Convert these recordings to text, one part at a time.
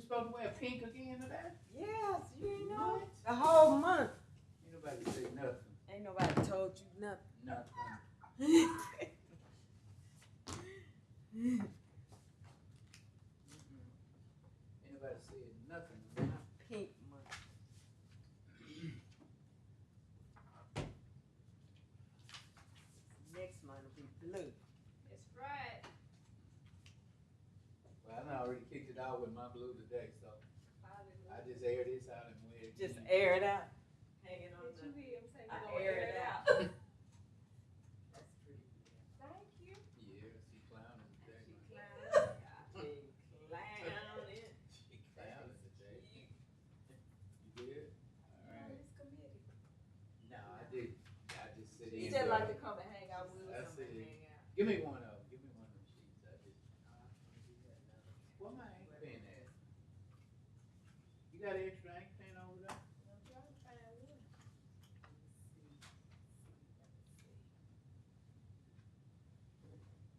supposed to wear pink again today? Yes, you ain't know What? it. The whole month. Ain't nobody say nothing. Ain't nobody told you nothing. Nothing. Ain't nobody said nothing. Pink month. Next month will be blue. It's right. Well, I already kicked it out with my blue today, so I just air this out and wear it. Just air it out. Hanging on Did you the. hear him say I we're gonna air air it it out. out? That's pretty good. Thank you. Yeah, she clowning today. She man. clowning. She clowning. She clowning today. You did? All right. This committee. No, I did. I just sit in. He just like to come and hang out with us. That's Come and it. hang out. Give me one of them. Give me one of them sheets. I just. Where my ink pen at? You got an extra ink pen over there? I'm trying to find one.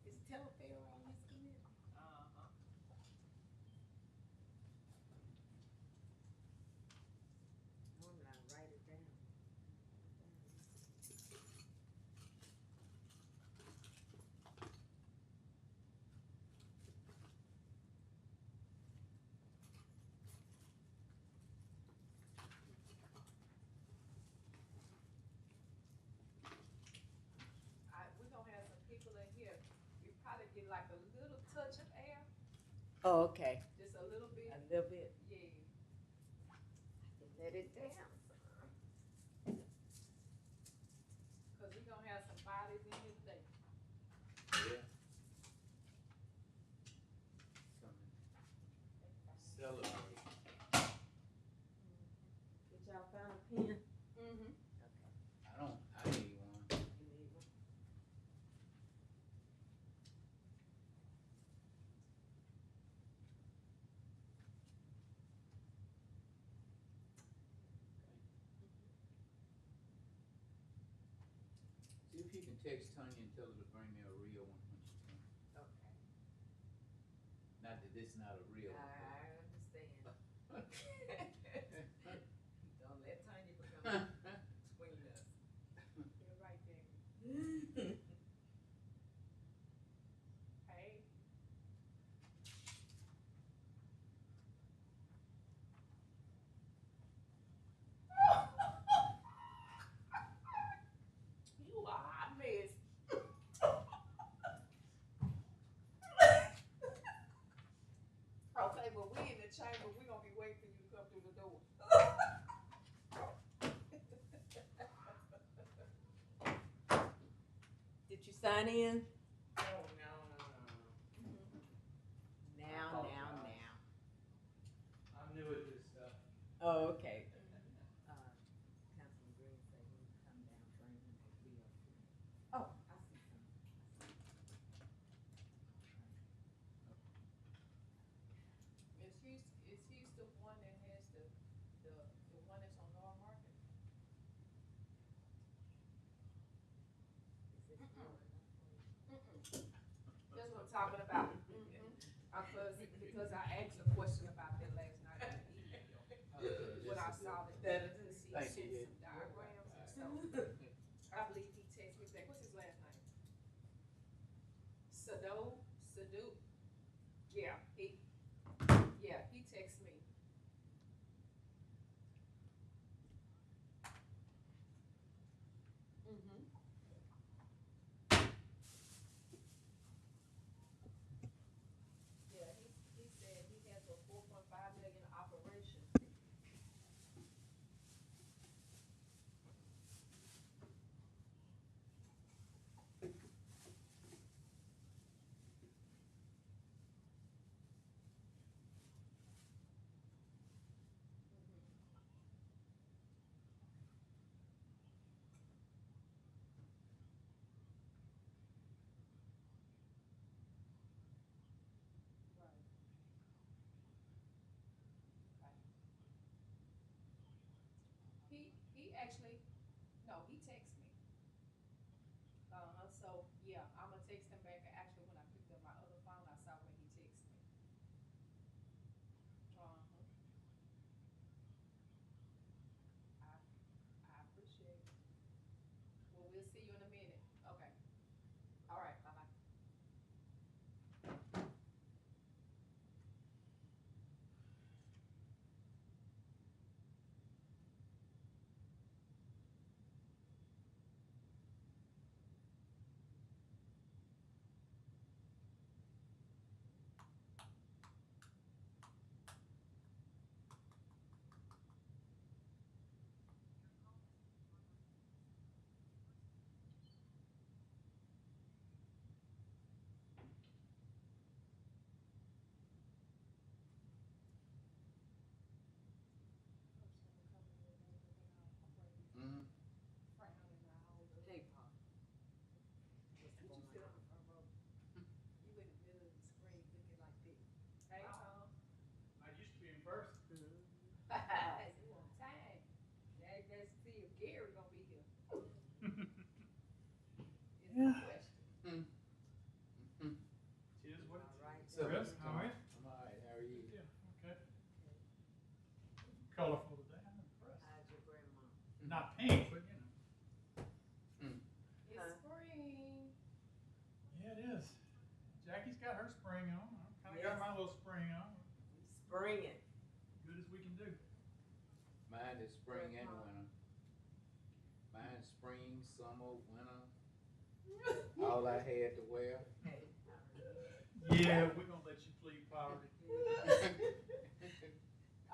Is Telfair on this committee? Uh-huh. I'm gonna write it down. We're gonna have some people in here. We probably get like a little touch of air, Oh, okay. just a little bit. A little bit. Yeah. Let it down. Cause we're gonna have some bodies in here today. Yeah. Something. Celebrate. Did y'all find a pen? Mm-hmm. I need one. You need one. See if you can text Tanya and tell her to bring me a real one when she comes. Okay. Not that this is not a real one. I understand. Don't let Tanya become between us. You're right there. Hey. You are a hot mess. Okay, well, we in the chamber. We're gonna be waiting for you to come through the door. Did you sign in? Oh, no. Now. I'm new at this stuff. Oh, okay. Councilman Green said he would come down for him to be up here. Oh, I see something. Is he's the one that has the one that's on North Market? Is this Mm-mm. good enough for you? That's what I'm talking about. Because I asked a question about that last night in the email. When I saw that he Thank sent you. some diagrams and stuff. I believe he texted me back. What's his last name? Sado? Yeah, he texted me. Mm-hmm. Yeah, he said he has a see you in a minute. Okay. All right, bye-bye. Mm. Hey, Paul. You sit on the front row. You in the middle of the screen looking like this. Hey, Tom. I used to be in first. You on time. Let's see if Gary gonna be here. Is the question. Tis what All right. So, Good, Mr. how are you? I'm all right, how are you? Yeah, okay. Colorful today, I'm impressed. How's your grandma? Not pink, but you know. It's spring. Yeah, it is. Jackie's got her spring on. I kinda got Yes. my little spring on. Springing. Good as we can do. Mine is spring and Grandma. winter. Mine's spring, summer, winter, all I had to wear. Hey. Yeah, we're gonna let you plead poverty.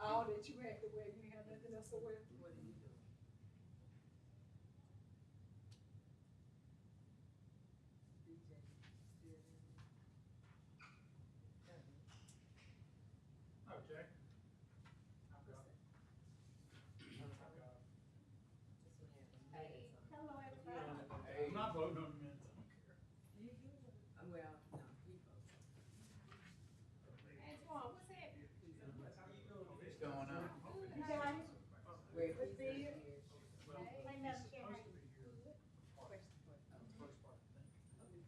All that you had to wear, you ain't have nothing else to wear. What are you doing? DJ, still in? Oh, Jack. I've got, This one has a Hey, minutes on it. hello, everybody. Hey, I'm not voting on the minutes, I don't care. Well, no, he votes. Antoine, what's happening? what's going on? You got it? Where What's he's big? here. Well, Hey, he's Madam supposed Chair, to how be here. Question. First part, I think.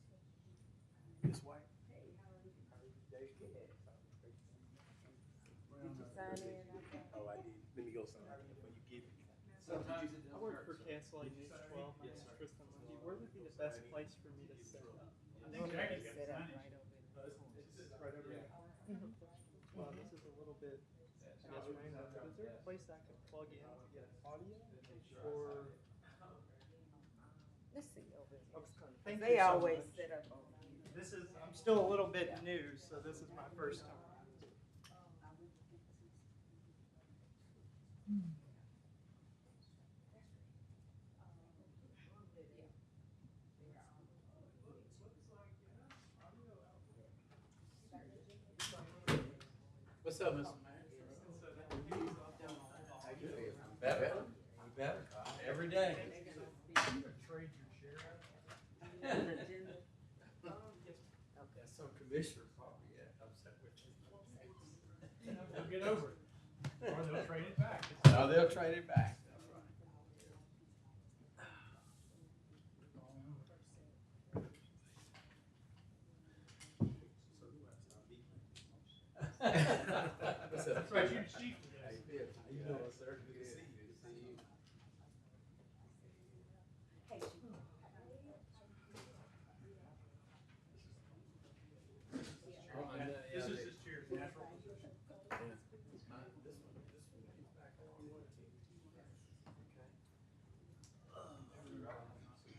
This way. Hey, how are you? Did you sign in? Oh, I did. Let me go sign before you give it. Sometimes it doesn't. I work for Cancel News 12. My name is Tristan Lundy. Where would be the best place for me to set up? I think Jackie's got Set up signage. right over in the corner. It's right over there. Well, this is a little bit, I guess, random, but is there a place I could plug in to get audio? Or, Let's see over in this corner. Thank They you so always much. set up over here. this is, I'm still a little bit new, so this is my first time. What's up, Mr. Man? How you feel? Better. Better. Every day. Trade your share out. An agenda. That's some commissioner probably upset with you. They'll get over it. Or they'll trade it back. No, they'll trade it back. That's right. What's up? That's right, you're the chief How today. you feel? How you doing, sir? Good to Good, see you. good to see you. This is his chair's natural position. This one is back on.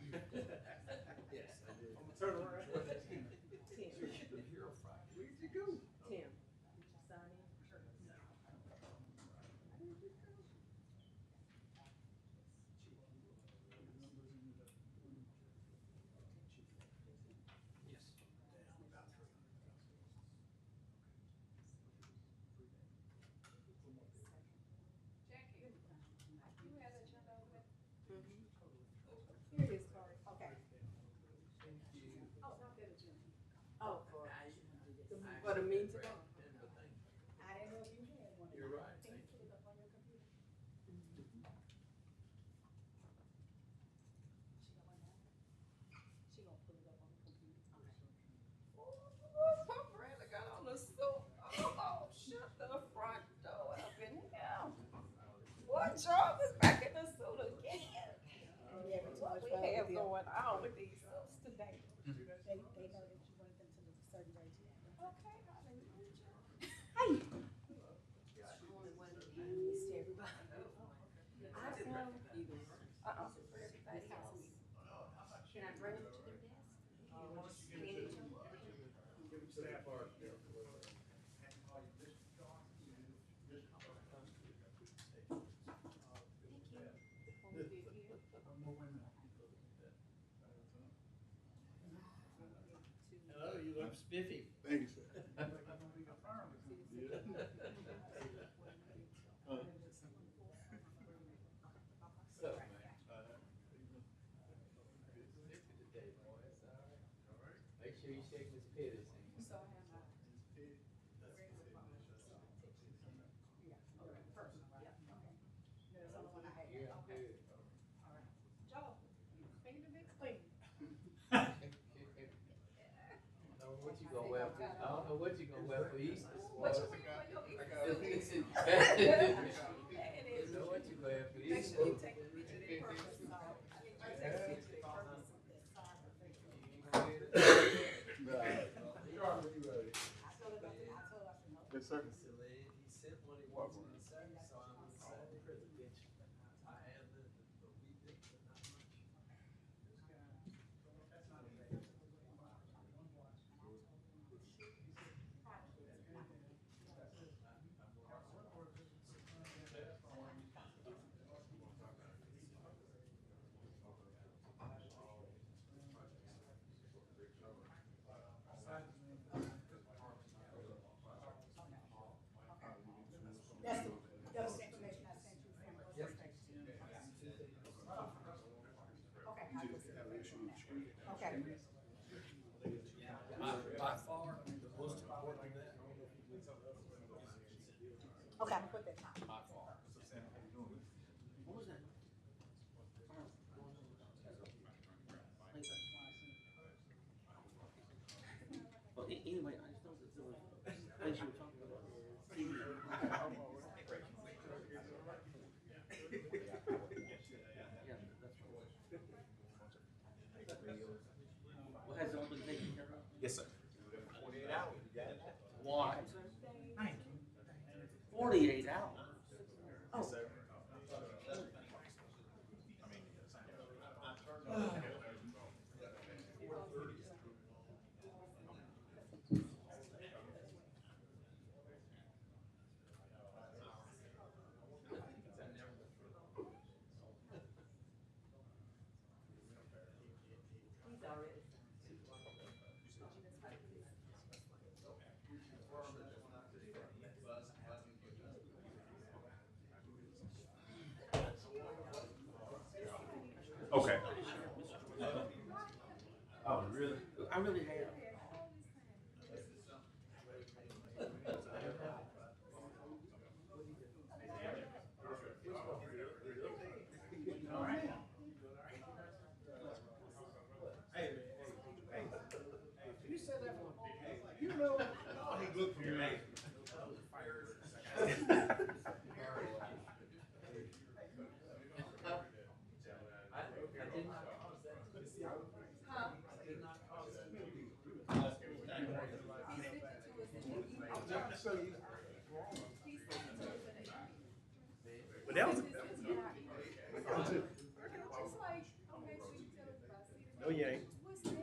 Yes, I did. Turn around. Tim, The hero Friday. Where'd you go? Tim, did you sign in? Yes. About 300,000. Jackie, you have that agenda over there? Here it is, Cory. Okay. Oh, not that agenda. Oh, for the meeting today? I didn't know if you had one. You're right. Can you put it up on your computer? She gonna pull it up on the computer. Ooh, Papa Brandon got on the suit. Oh, shut the front door up in here. What, Charles is back in the suit again? Yeah, What we have going bring it to the desk? You want to scan it to them? Give them staff art. Hello, you look spiffy. Thank you, sir. What's up, man? Snippy today, boy, that's all right. Make sure you shake Miss Pettis in. So I have my, okay, personal, right? Okay. That's the only one I had. Yeah, I'm Okay. good. All right. Joe, finger big clean. I don't know what you gonna wear for, I don't know what you gonna wear for Easter. What you wear for your Easter? I don't know what you wear for Make Easter. sure you take a picture of their purpose. I need you to take a picture of their purpose. Yes, sir. He sent what he wants me to say, so I'm gonna send the president. I have the we did, but not much. That's the information I sent you from what's Yep. next to you. Okay, I will see that. Okay. By far, the most important that. Okay, I'm gonna put that down. By far. What was that? Well, anyway, I just thought that there was things you were talking about. Yeah, that's right. Well, has it all been taken care of? Yes, sir. 48 hours, you got it. Why? Thank you. 48 hours. Yes, sir. He's already. Okay. Oh, really? I really have. All right. You said that for. You know, he looked for me. I did not cause that. Huh? I did not cause that. So you, But that was. Just like, okay, so you tell us about it. No, you ain't. What's that?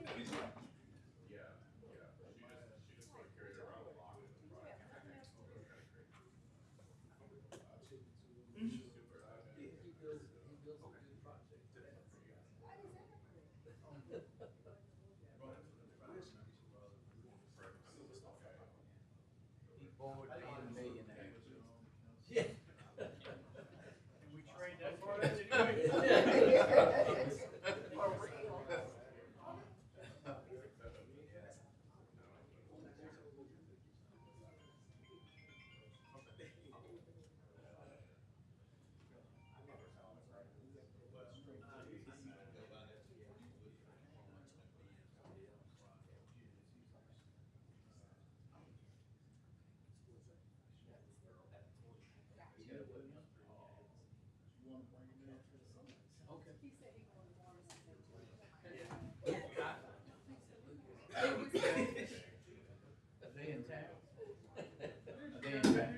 He bored being a millionaire. Yeah. And we trade that for that anyway. For real. Okay. He said he wanted more than that. Are they in town? Are they in town?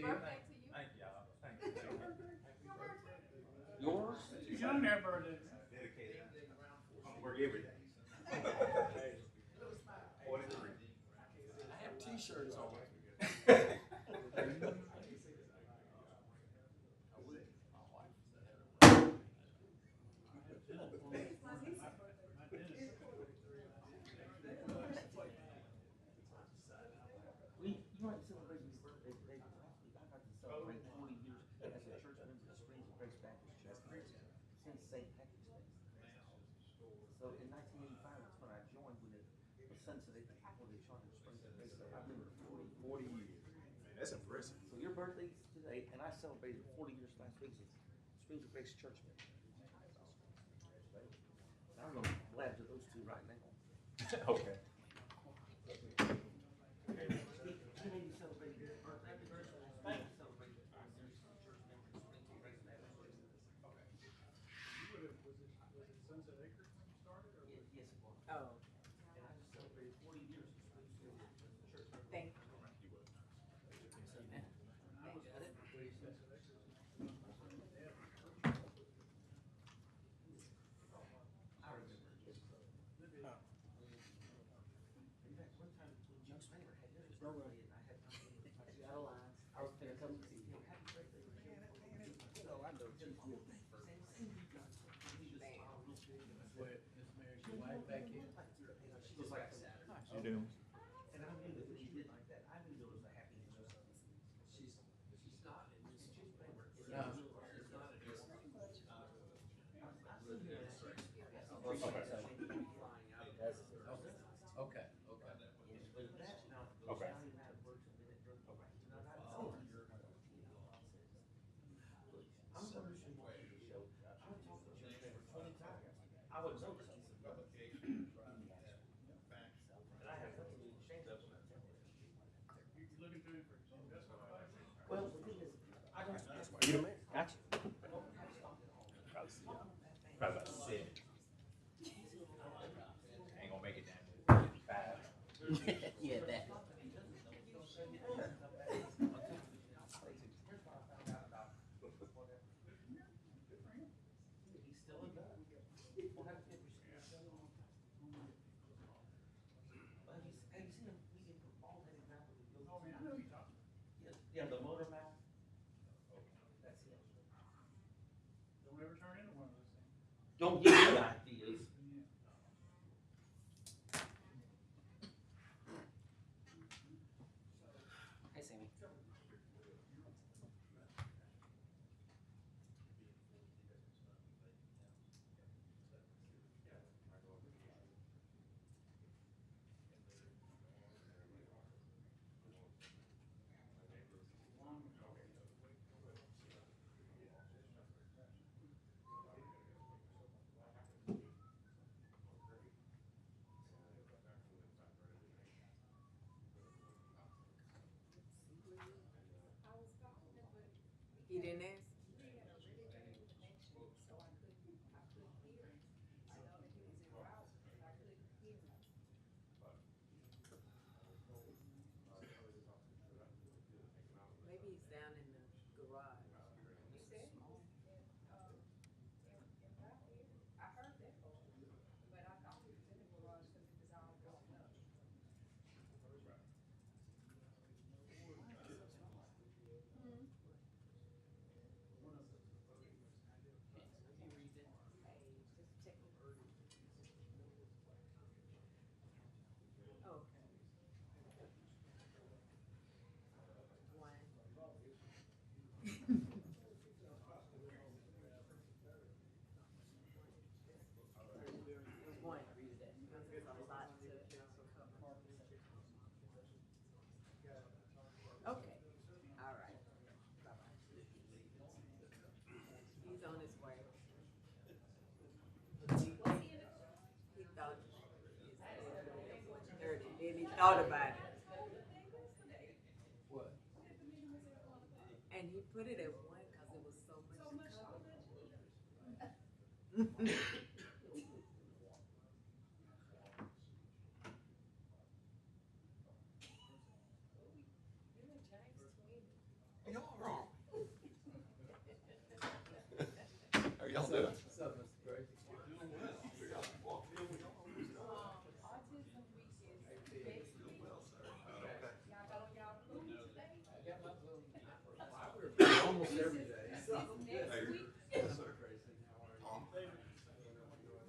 birthday to you. Thank y'all. Thank you. Yours? Too young to have birthday. Dedicated. I'm work every day. 43. I have t-shirts on. You might celebrate your birthday today, but last week I got to celebrate 40 years as a church member of Springs of Grace Baptist Church since St. Patrick's Day. So in 1985, that's when I joined when it was Sunset before they chartered Springs of Grace. So I've been here 40 years. Man, that's impressive. So your birthday's today, and I celebrated 40 years last week as Springs of Grace Church member. I'm going to blab to those two right now. Okay. He may be celebrating his birthday. Happy birthday. I celebrated 40 years as a church member of Springs of Grace Baptist Church. Was it Sunset Acres when you started? Or Yes, it was. Oh, And I just celebrated 40 years as Springs of Grace Church member. thank you. when I was at Sunset Acres, I remember his birthday. In fact, one time when Joe Spanger had his birthday and I had my I was there to see him. Happy birthday. Oh, I know. What, Miss Mary's your wife back here? She was like, You do. and I knew that when he did like that, I knew there was a happiness. She's not in this. She's Spanger. No. She's not in this. Flying out. Okay, okay. But that mountain goes Okay. down and that works a minute. I'm going to show. I talked to Joe Spanger 20 times. I would know that he's a brother. And I have nothing to be ashamed of when I tell him. you're looking through for investment advice? Well, the thing is, I don't. You the man? Gotcha. Probably about 7. Ain't gonna make it down to 5. Yeah, that. He's still in love. Well, have you seen him? We get the bald-headed map of the building. Oh, man, I know you talking. Yeah, the motor map. That's it. Don't ever turn into one of those things. Don't give me ideas. Hey, Sammy. He didn't ask? Maybe he's down in the garage. I heard that, but I thought he was in the garage because it was all blown up. Okay, all right. Bye-bye. He's on his way. He thought, then he thought about it. What? And he put it at 1 because it was so much to cover. Y'all wrong. How y'all doing? What's up, Mr. Grace? Doing well. Y'all walked in, we all always done. Autism week is next week. Doing well, sir. Okay. Y'all got on y'all blue today? I got my blue. Almost every day. Next week, Yes, sir. Tom?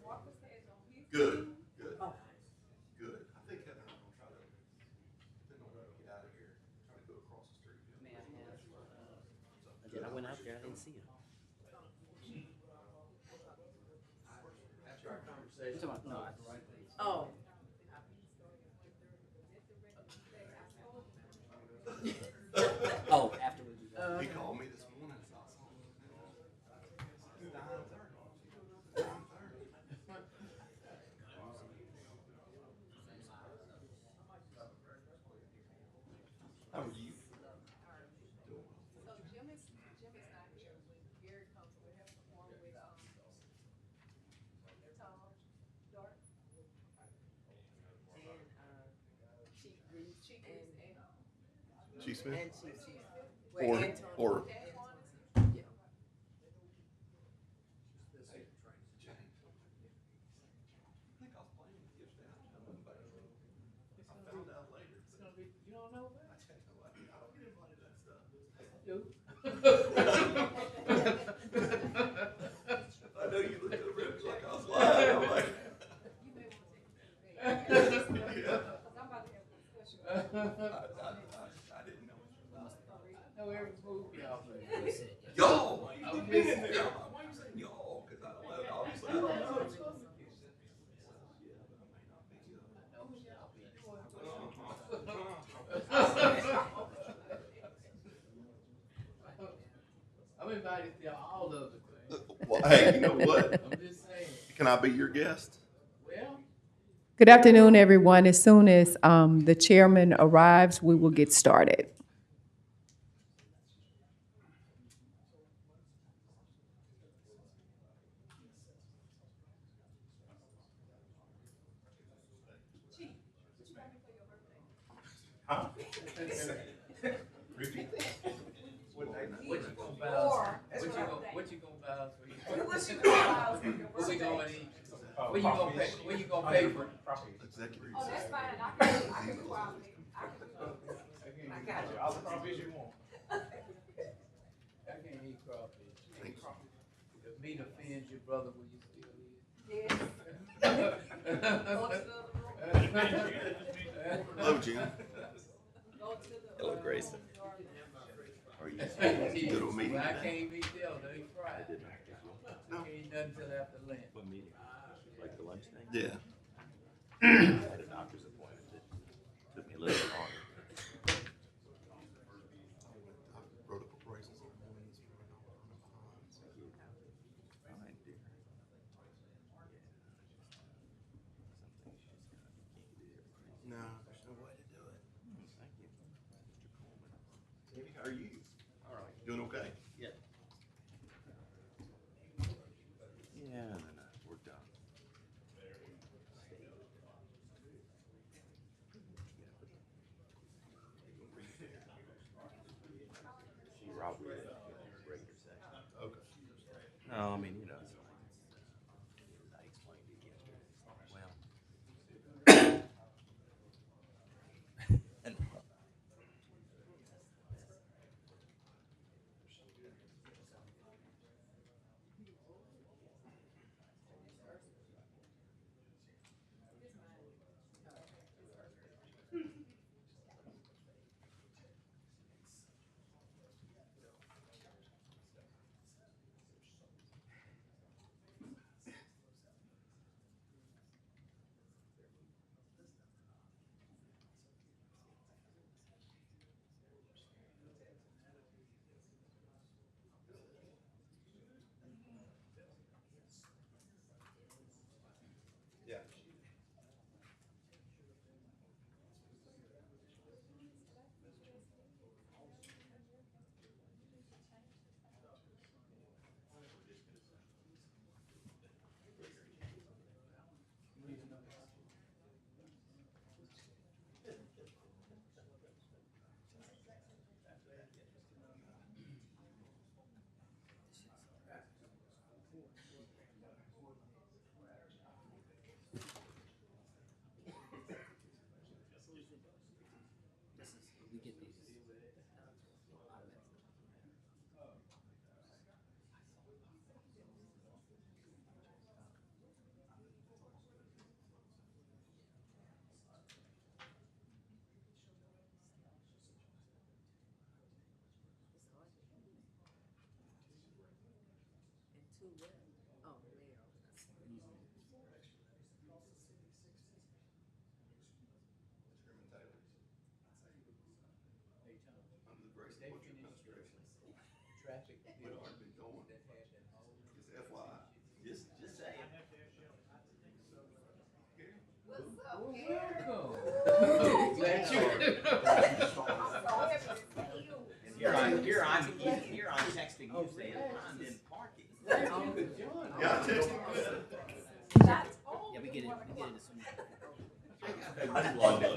Marcus has on his. Good, blue. good. Good. I think Heather and I will try to, depending on when we get out of here, try to go across the street. May I have, So, again, I went out there, I didn't see him. After our conversation. No, I- Oh. Oh, after we do that. He called me this morning, so I saw him. It's 9:30. 9:30. How are you? So Jim is not here, when Gary comes, we'll have to form with, Tom, Dart. Chief Reese Chief and, Chief Smith? and Chief Smith. Or, Well, Antonio. or Daquan is here. Yeah. James. I think I was playing with you yesterday. I found out later. It's gonna be, you don't know that? I don't get invited to that stuff. You. I know you looked over at me like I was lying. I'm like, You may want to take it to the bed. yeah. Cause I'm about to have a discussion. I didn't know. I know every move y'all play. Y'all! I'm just saying. Why are you saying y'all? Cause I don't know, obviously I don't know. I'm invited to all of the things. Well, hey, you know what? I'm just saying. Can I be your guest? Well, Good afternoon, everyone. As soon as the chairman arrives, we will get started. Huh? Repeat that. what you gonna buy? What you gonna buy? What you gonna buy for your Where we birthday? going to eat? Where you gonna pay? Where you gonna pay for? Executive. Oh, that's fine, I can do wild meat. I can do I got you. All the crawfish you want. I can't eat crawfish. Thank you. If meat offends your brother, will you still eat? Yes. Go to the other room. Hello, Jim. Go to the. Hello, Grayson. door. Are you good on meeting Well, I today? can't eat till they Friday. No. Can't eat nothing till after Lent. What meeting? Like the lunch thing? Yeah. I had a doctor's appointment that took me a little bit longer. I wrote up appraisals on morning this morning. I'm behind. So Fine, dear. Yeah. Some things you just can't do it. no, there's no way to do it. Thank you, Mr. Coleman. Tammy, how are you? All right. Doing okay? Yeah. Yeah, no, no, we're done. She probably is regular section. Okay. No, I mean, you know, it's like, I explained it yesterday. Well. And Oh, Leo. Under the Grace They Bush finished administration. traffic. We'd already been going. That had been old. Just FYI. Just saying. What's up, Gary? Glad you. Here I'm texting you saying I'm in parking. Glad you could join. Yeah, I texted you. Yeah, we get it as soon as. I just logged in.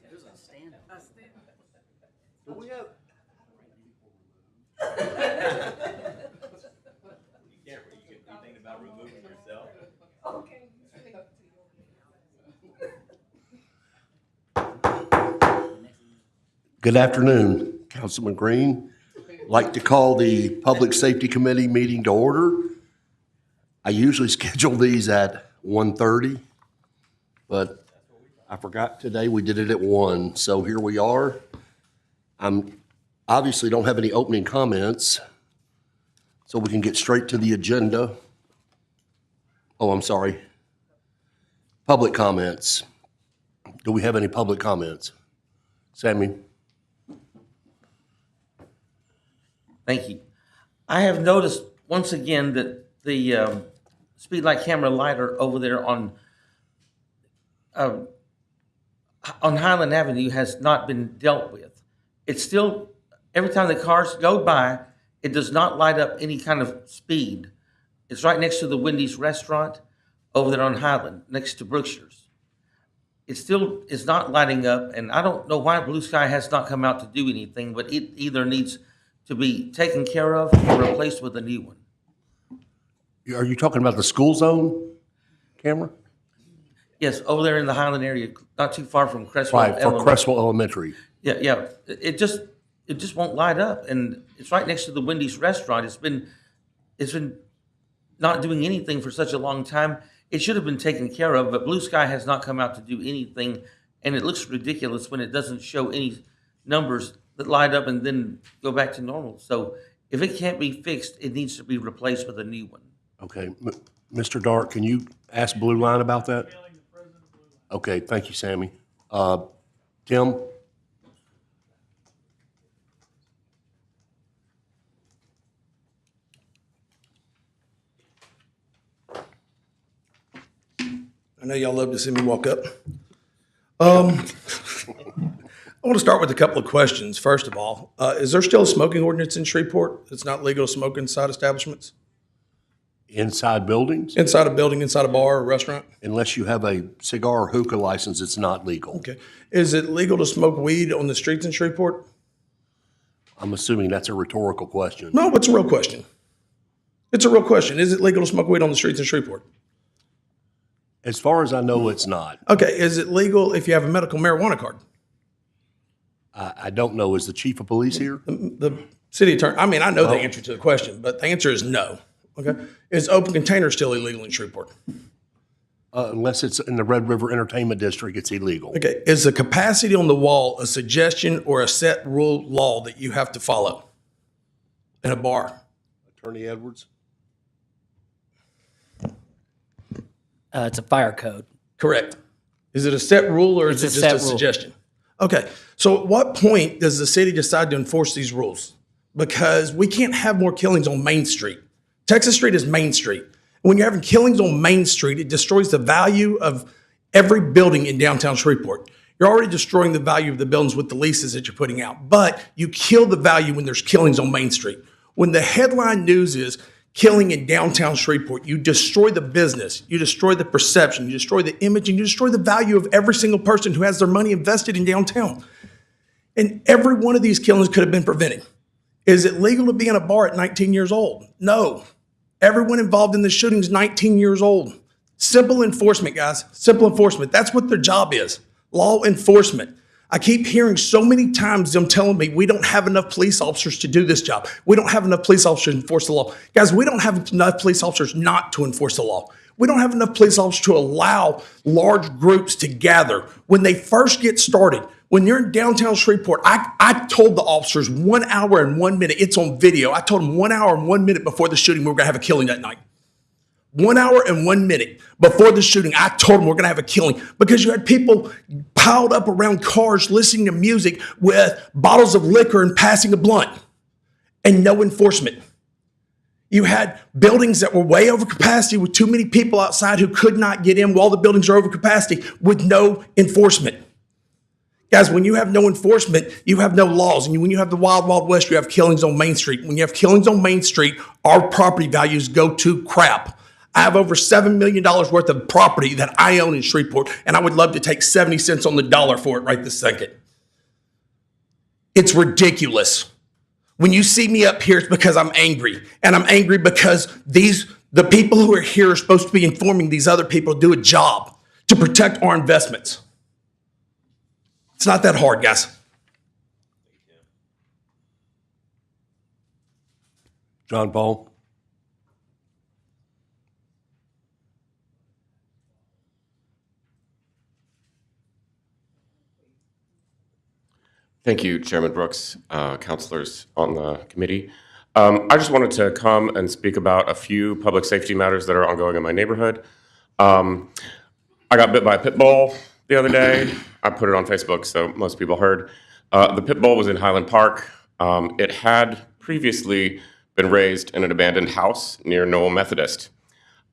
There's a stand up. Do we have? You can't, you think about removing yourself? Okay. Good afternoon, Councilman Green. I'd like to call the Public Safety Committee meeting to order. I usually schedule these at 1:30, but I forgot today we did it at 1, so here we are. Obviously don't have any opening comments, so we can get straight to the agenda. Oh, I'm sorry. Public comments. Do we have any public comments? Sammy? Thank you. I have noticed once again that the speed light camera lighter over there on Highland Avenue has not been dealt with. It's still, every time the cars go by, it does not light up any kind of speed. It's right next to the Wendy's restaurant over there on Highland, next to Brookshire's. It still is not lighting up, and I don't know why Blue Sky has not come out to do anything, but it either needs to be taken care of or replaced with a new one. Are you talking about the school zone camera? Yes, over there in the Highland area, not too far from Crestwell Right, for Elementary. Crestwell Elementary. Yeah. It just won't light up, and it's right next to the Wendy's restaurant. It's been not doing anything for such a long time. It should have been taken care of, but Blue Sky has not come out to do anything, and it looks ridiculous when it doesn't show any numbers that light up and then go back to normal. So if it can't be fixed, it needs to be replaced with a new one. Okay, Mr. Dart, can you ask Blue Line about that? Mailing the president of Blue Line. Okay, thank you, Sammy. Tim? I know y'all love to see me walk up. I want to start with a couple of questions. First of all, is there still a smoking ordinance in Shreveport? It's not legal to smoke inside establishments? Inside buildings? Inside a building, inside a bar or restaurant? Unless you have a cigar or hookah license, it's not legal. Okay. Is it legal to smoke weed on the streets in Shreveport? I'm assuming that's a rhetorical question. No, it's a real question. It's a real question. Is it legal to smoke weed on the streets in Shreveport? As far as I know, it's not. Okay. Is it legal if you have a medical marijuana card? I don't know. Is the chief of police here? The city attorney, I mean, I know the answer to the question, but the answer is no. Okay. Is open container still illegal in Shreveport? Unless it's in the Red River Entertainment District, it's illegal. Okay. Is the capacity on the wall a suggestion or a set rule law that you have to follow in a bar? Attorney Edwards? It's a fire code. Correct. Is it a set rule or is it It's a just a set rule. suggestion? Okay. So at what point does the city decide to enforce these rules? Because we can't have more killings on Main Street. Texas Street is Main Street. When you're having killings on Main Street, it destroys the value of every building in downtown Shreveport. You're already destroying the value of the buildings with the leases that you're putting out, but you kill the value when there's killings on Main Street. When the headline news is killing in downtown Shreveport, you destroy the business, you destroy the perception, you destroy the image, and you destroy the value of every single person who has their money invested in downtown. And every one of these killings could have been prevented. Is it legal to be in a bar at 19 years old? No. Everyone involved in the shooting is 19 years old. Simple enforcement, guys. Simple enforcement. That's what their job is. Law enforcement. I keep hearing so many times them telling me we don't have enough police officers to do this job. We don't have enough police officers to enforce the law. Guys, we don't have enough police officers not to enforce the law. We don't have enough police officers to allow large groups to gather. When they first get started, when you're in downtown Shreveport, I told the officers 1 hour and 1 minute, it's on video. I told them 1 hour and 1 minute before the shooting, we were going to have a killing that night. 1 hour and 1 minute before the shooting, I told them we're going to have a killing because you had people piled up around cars listening to music with bottles of liquor and passing a blunt and no enforcement. You had buildings that were way over capacity with too many people outside who could not get in while the buildings are over capacity with no enforcement. Guys, when you have no enforcement, you have no laws. And when you have the Wild Wild West, you have killings on Main Street. When you have killings on Main Street, our property values go to crap. I have over $7 million worth of property that I own in Shreveport, and I would love to take 70 cents on the dollar for it right this second. It's ridiculous. When you see me up here, it's because I'm angry. And I'm angry because the people who are here are supposed to be informing these other people to do a job to protect our investments. It's not that hard, guys. John Paul. Thank you, Chairman Brooks, councilors on the committee. I just wanted to come and speak about a few public safety matters that are ongoing in my neighborhood. I got bit by a pit bull the other day. I put it on Facebook, so most people heard. The pit bull was in Highland Park. It had previously been raised in an abandoned house near Noel Methodist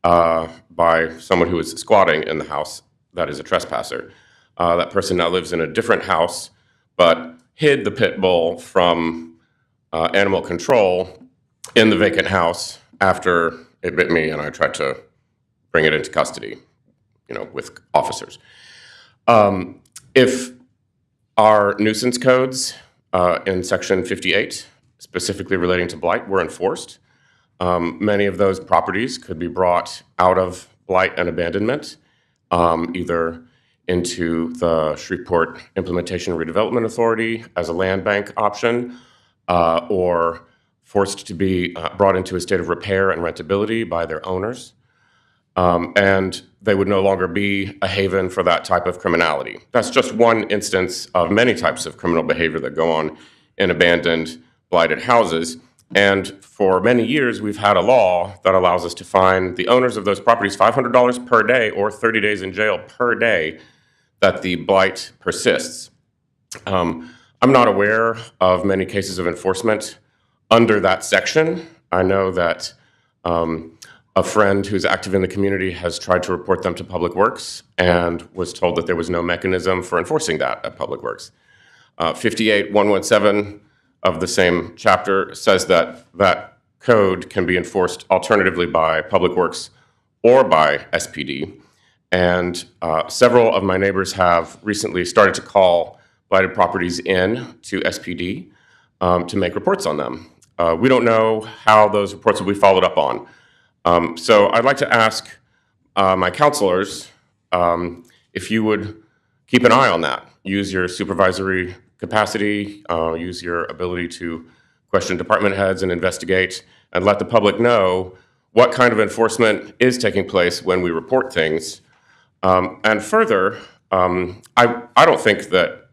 by someone who was squatting in the house that is a trespasser. That person now lives in a different house, but hid the pit bull from animal control in the vacant house after it bit me and I tried to bring it into custody, with officers. If our nuisance codes in section 58, specifically relating to blight, were enforced, many of those properties could be brought out of blight and abandonment, either into the Shreveport Implementation and Redevelopment Authority as a land bank option, or forced to be brought into a state of repair and rentability by their owners. And they would no longer be a haven for that type of criminality. That's just one instance of many types of criminal behavior that go on in abandoned, blighted houses. And for many years, we've had a law that allows us to fine the owners of those properties $500 per day or 30 days in jail per day that the blight persists. I'm not aware of many cases of enforcement under that section. I know that a friend who's active in the community has tried to report them to Public Works and was told that there was no mechanism for enforcing that at Public Works. 58-117 of the same chapter says that that code can be enforced alternatively by Public Works or by SPD. And several of my neighbors have recently started to call blighted properties in to SPD to make reports on them. We don't know how those reports will be followed up on. So I'd like to ask my counselors if you would keep an eye on that. Use your supervisory capacity, use your ability to question department heads and investigate, and let the public know what kind of enforcement is taking place when we report things. And further, I don't think that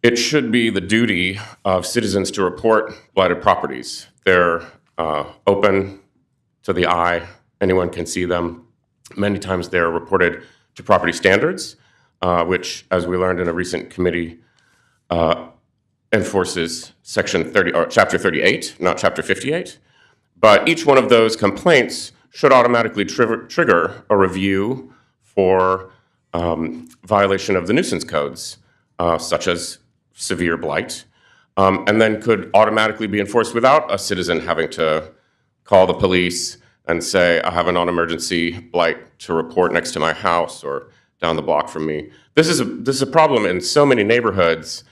it should be the duty of citizens to report blighted properties. They're open to the eye. Anyone can see them. Many times they're reported to property standards, which, as we learned in a recent committee, enforces section 30 or chapter 38, not chapter 58. But each one of those complaints should automatically trigger a review for violation of the nuisance codes, such as severe blight, and then could automatically be enforced without a citizen having to call the police and say, I have a non-emergency blight to report next to my house or down the block from me. This is a problem in so many neighborhoods,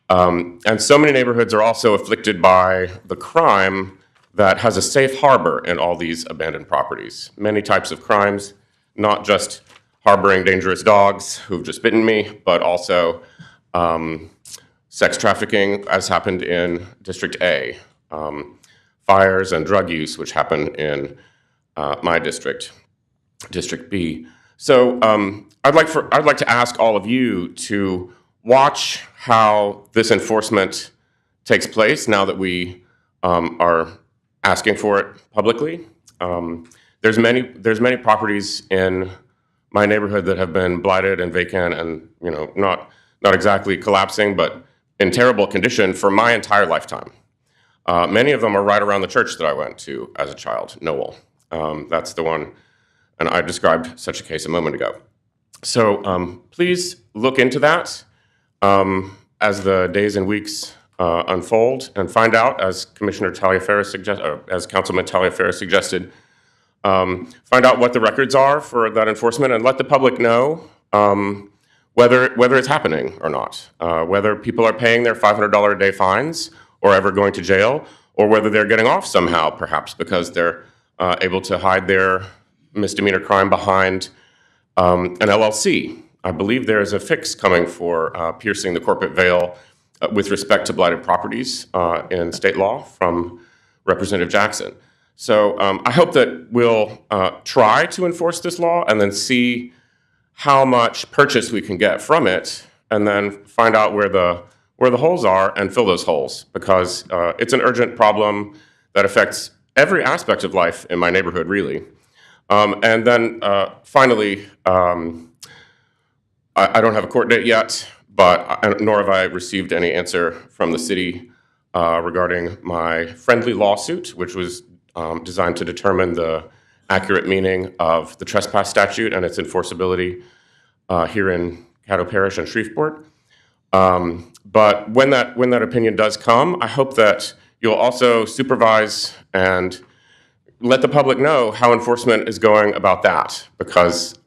and so many neighborhoods are also afflicted by the crime that has a safe harbor in all these abandoned properties. Many types of crimes, not just harboring dangerous dogs who've just bitten me, but also sex trafficking, as happened in District A, fires and drug use, which happen in my district, District B. So I'd like to ask all of you to watch how this enforcement takes place now that we are asking for it publicly. There's many properties in my neighborhood that have been blighted and vacant and not exactly collapsing, but in terrible condition for my entire lifetime. Many of them are right around the church that I went to as a child, Noel. That's the one, and I described such a case a moment ago. So please look into that as the days and weeks unfold, and find out, as Commissioner Taliaferro as Councilman Taliaferro suggested, find out what the records are for that enforcement, and let the public know whether it's happening or not, whether people are paying their $500 a day fines or ever going to jail, or whether they're getting off somehow, perhaps because they're able to hide their misdemeanor crime behind an LLC. I believe there is a fix coming for piercing the corporate veil with respect to blighted properties in state law from Representative Jackson. So I hope that we'll try to enforce this law and then see how much purchase we can get from it, and then find out where the holes are and fill those holes, because it's an urgent problem that affects every aspect of life in my neighborhood, really. And then finally, I don't have a court date yet, but nor have I received any answer from the city regarding my friendly lawsuit, which was designed to determine the accurate meaning of the trespass statute and its enforceability here in Caddo Parish and Shreveport. But when that opinion does come, I hope that you'll also supervise and let the public know how enforcement is going about that, because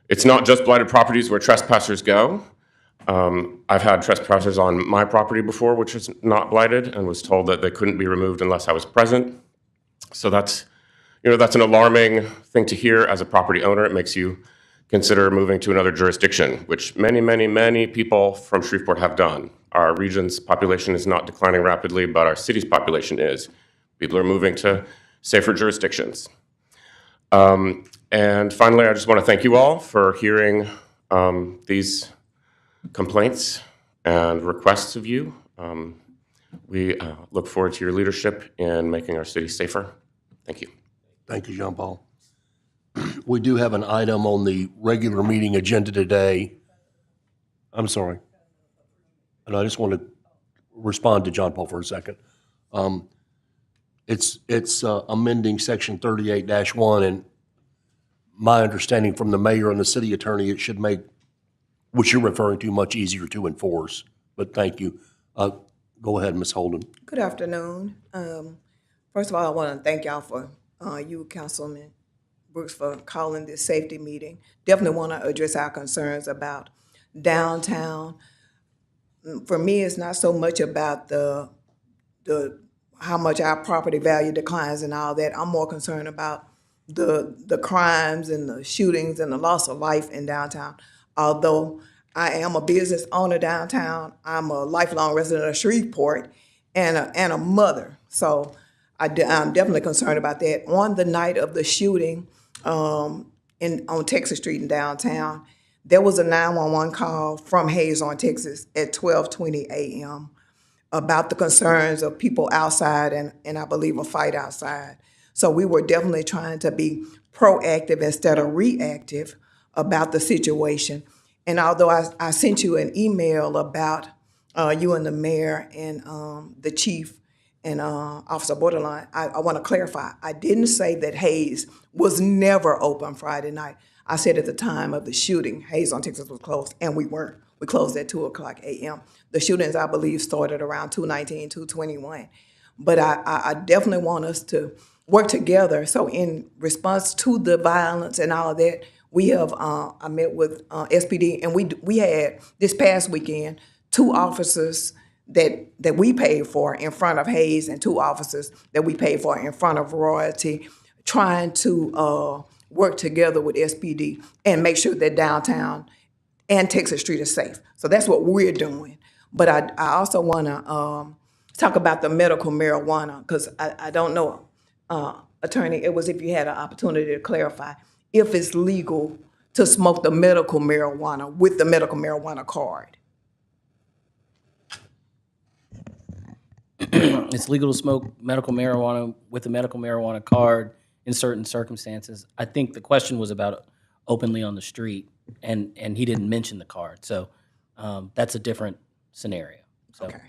it's not just blighted properties where trespassers go. I've had trespassers on my property before, which is not blighted, and was told that they couldn't be removed unless I was present. So that's an alarming thing to hear as a property owner. It makes you consider moving to another jurisdiction, which many, many, many people from Shreveport have done. Our region's population is not declining rapidly, but our city's population is. People are moving to safer jurisdictions. And finally, I just want to thank you all for hearing these complaints and requests of you. We look forward to your leadership in making our city safer. Thank you. Thank you, Jean Paul. We do have an item on the regular meeting agenda today. I'm sorry. And I just want to respond to John Paul for a second. It's amending section 38-1, and my understanding from the mayor and the city attorney, it should make what you're referring to much easier to enforce. But thank you. Go ahead, Ms. Holden. Good afternoon. First of all, I want to thank y'all for you, Councilman Brooks, for calling this safety meeting. Definitely want to address our concerns about downtown. For me, it's not so much about the how much our property value declines and all that. I'm more concerned about the crimes and the shootings and the loss of life in downtown. Although I am a business owner downtown, I'm a lifelong resident of Shreveport and a mother. So I'm definitely concerned about that. On the night of the shooting on Texas Street in downtown, there was a 911 call from Hazon, Texas at 12:20 a.m. about the concerns of people outside and I believe a fight outside. So we were definitely trying to be proactive instead of reactive about the situation. And although I sent you an email about you and the mayor and the chief and Officer Borderline, I want to clarify. I didn't say that Hayes was never open Friday night. I said at the time of the shooting, Hazon, Texas was closed, and we weren't. We closed at 2:00 a.m. The shootings, I believe, started around 2:19, 2:21. But I definitely want us to work together. So in response to the violence and all of that, we have, I met with SPD, and we had, this past weekend, 2 officers that we paid for in front of Hayes and 2 officers that we paid for in front of Royalty, trying to work together with SPD and make sure that downtown and Texas Street is safe. So that's what we're doing. But I also want to talk about the medical marijuana, because I don't know Attorney, it was if you had an opportunity to clarify if it's legal to smoke the medical marijuana with the medical marijuana card. It's legal to smoke medical marijuana with a medical marijuana card in certain circumstances. I think the question was about openly on the street, and he didn't mention the card. So that's a different scenario. So. Okay.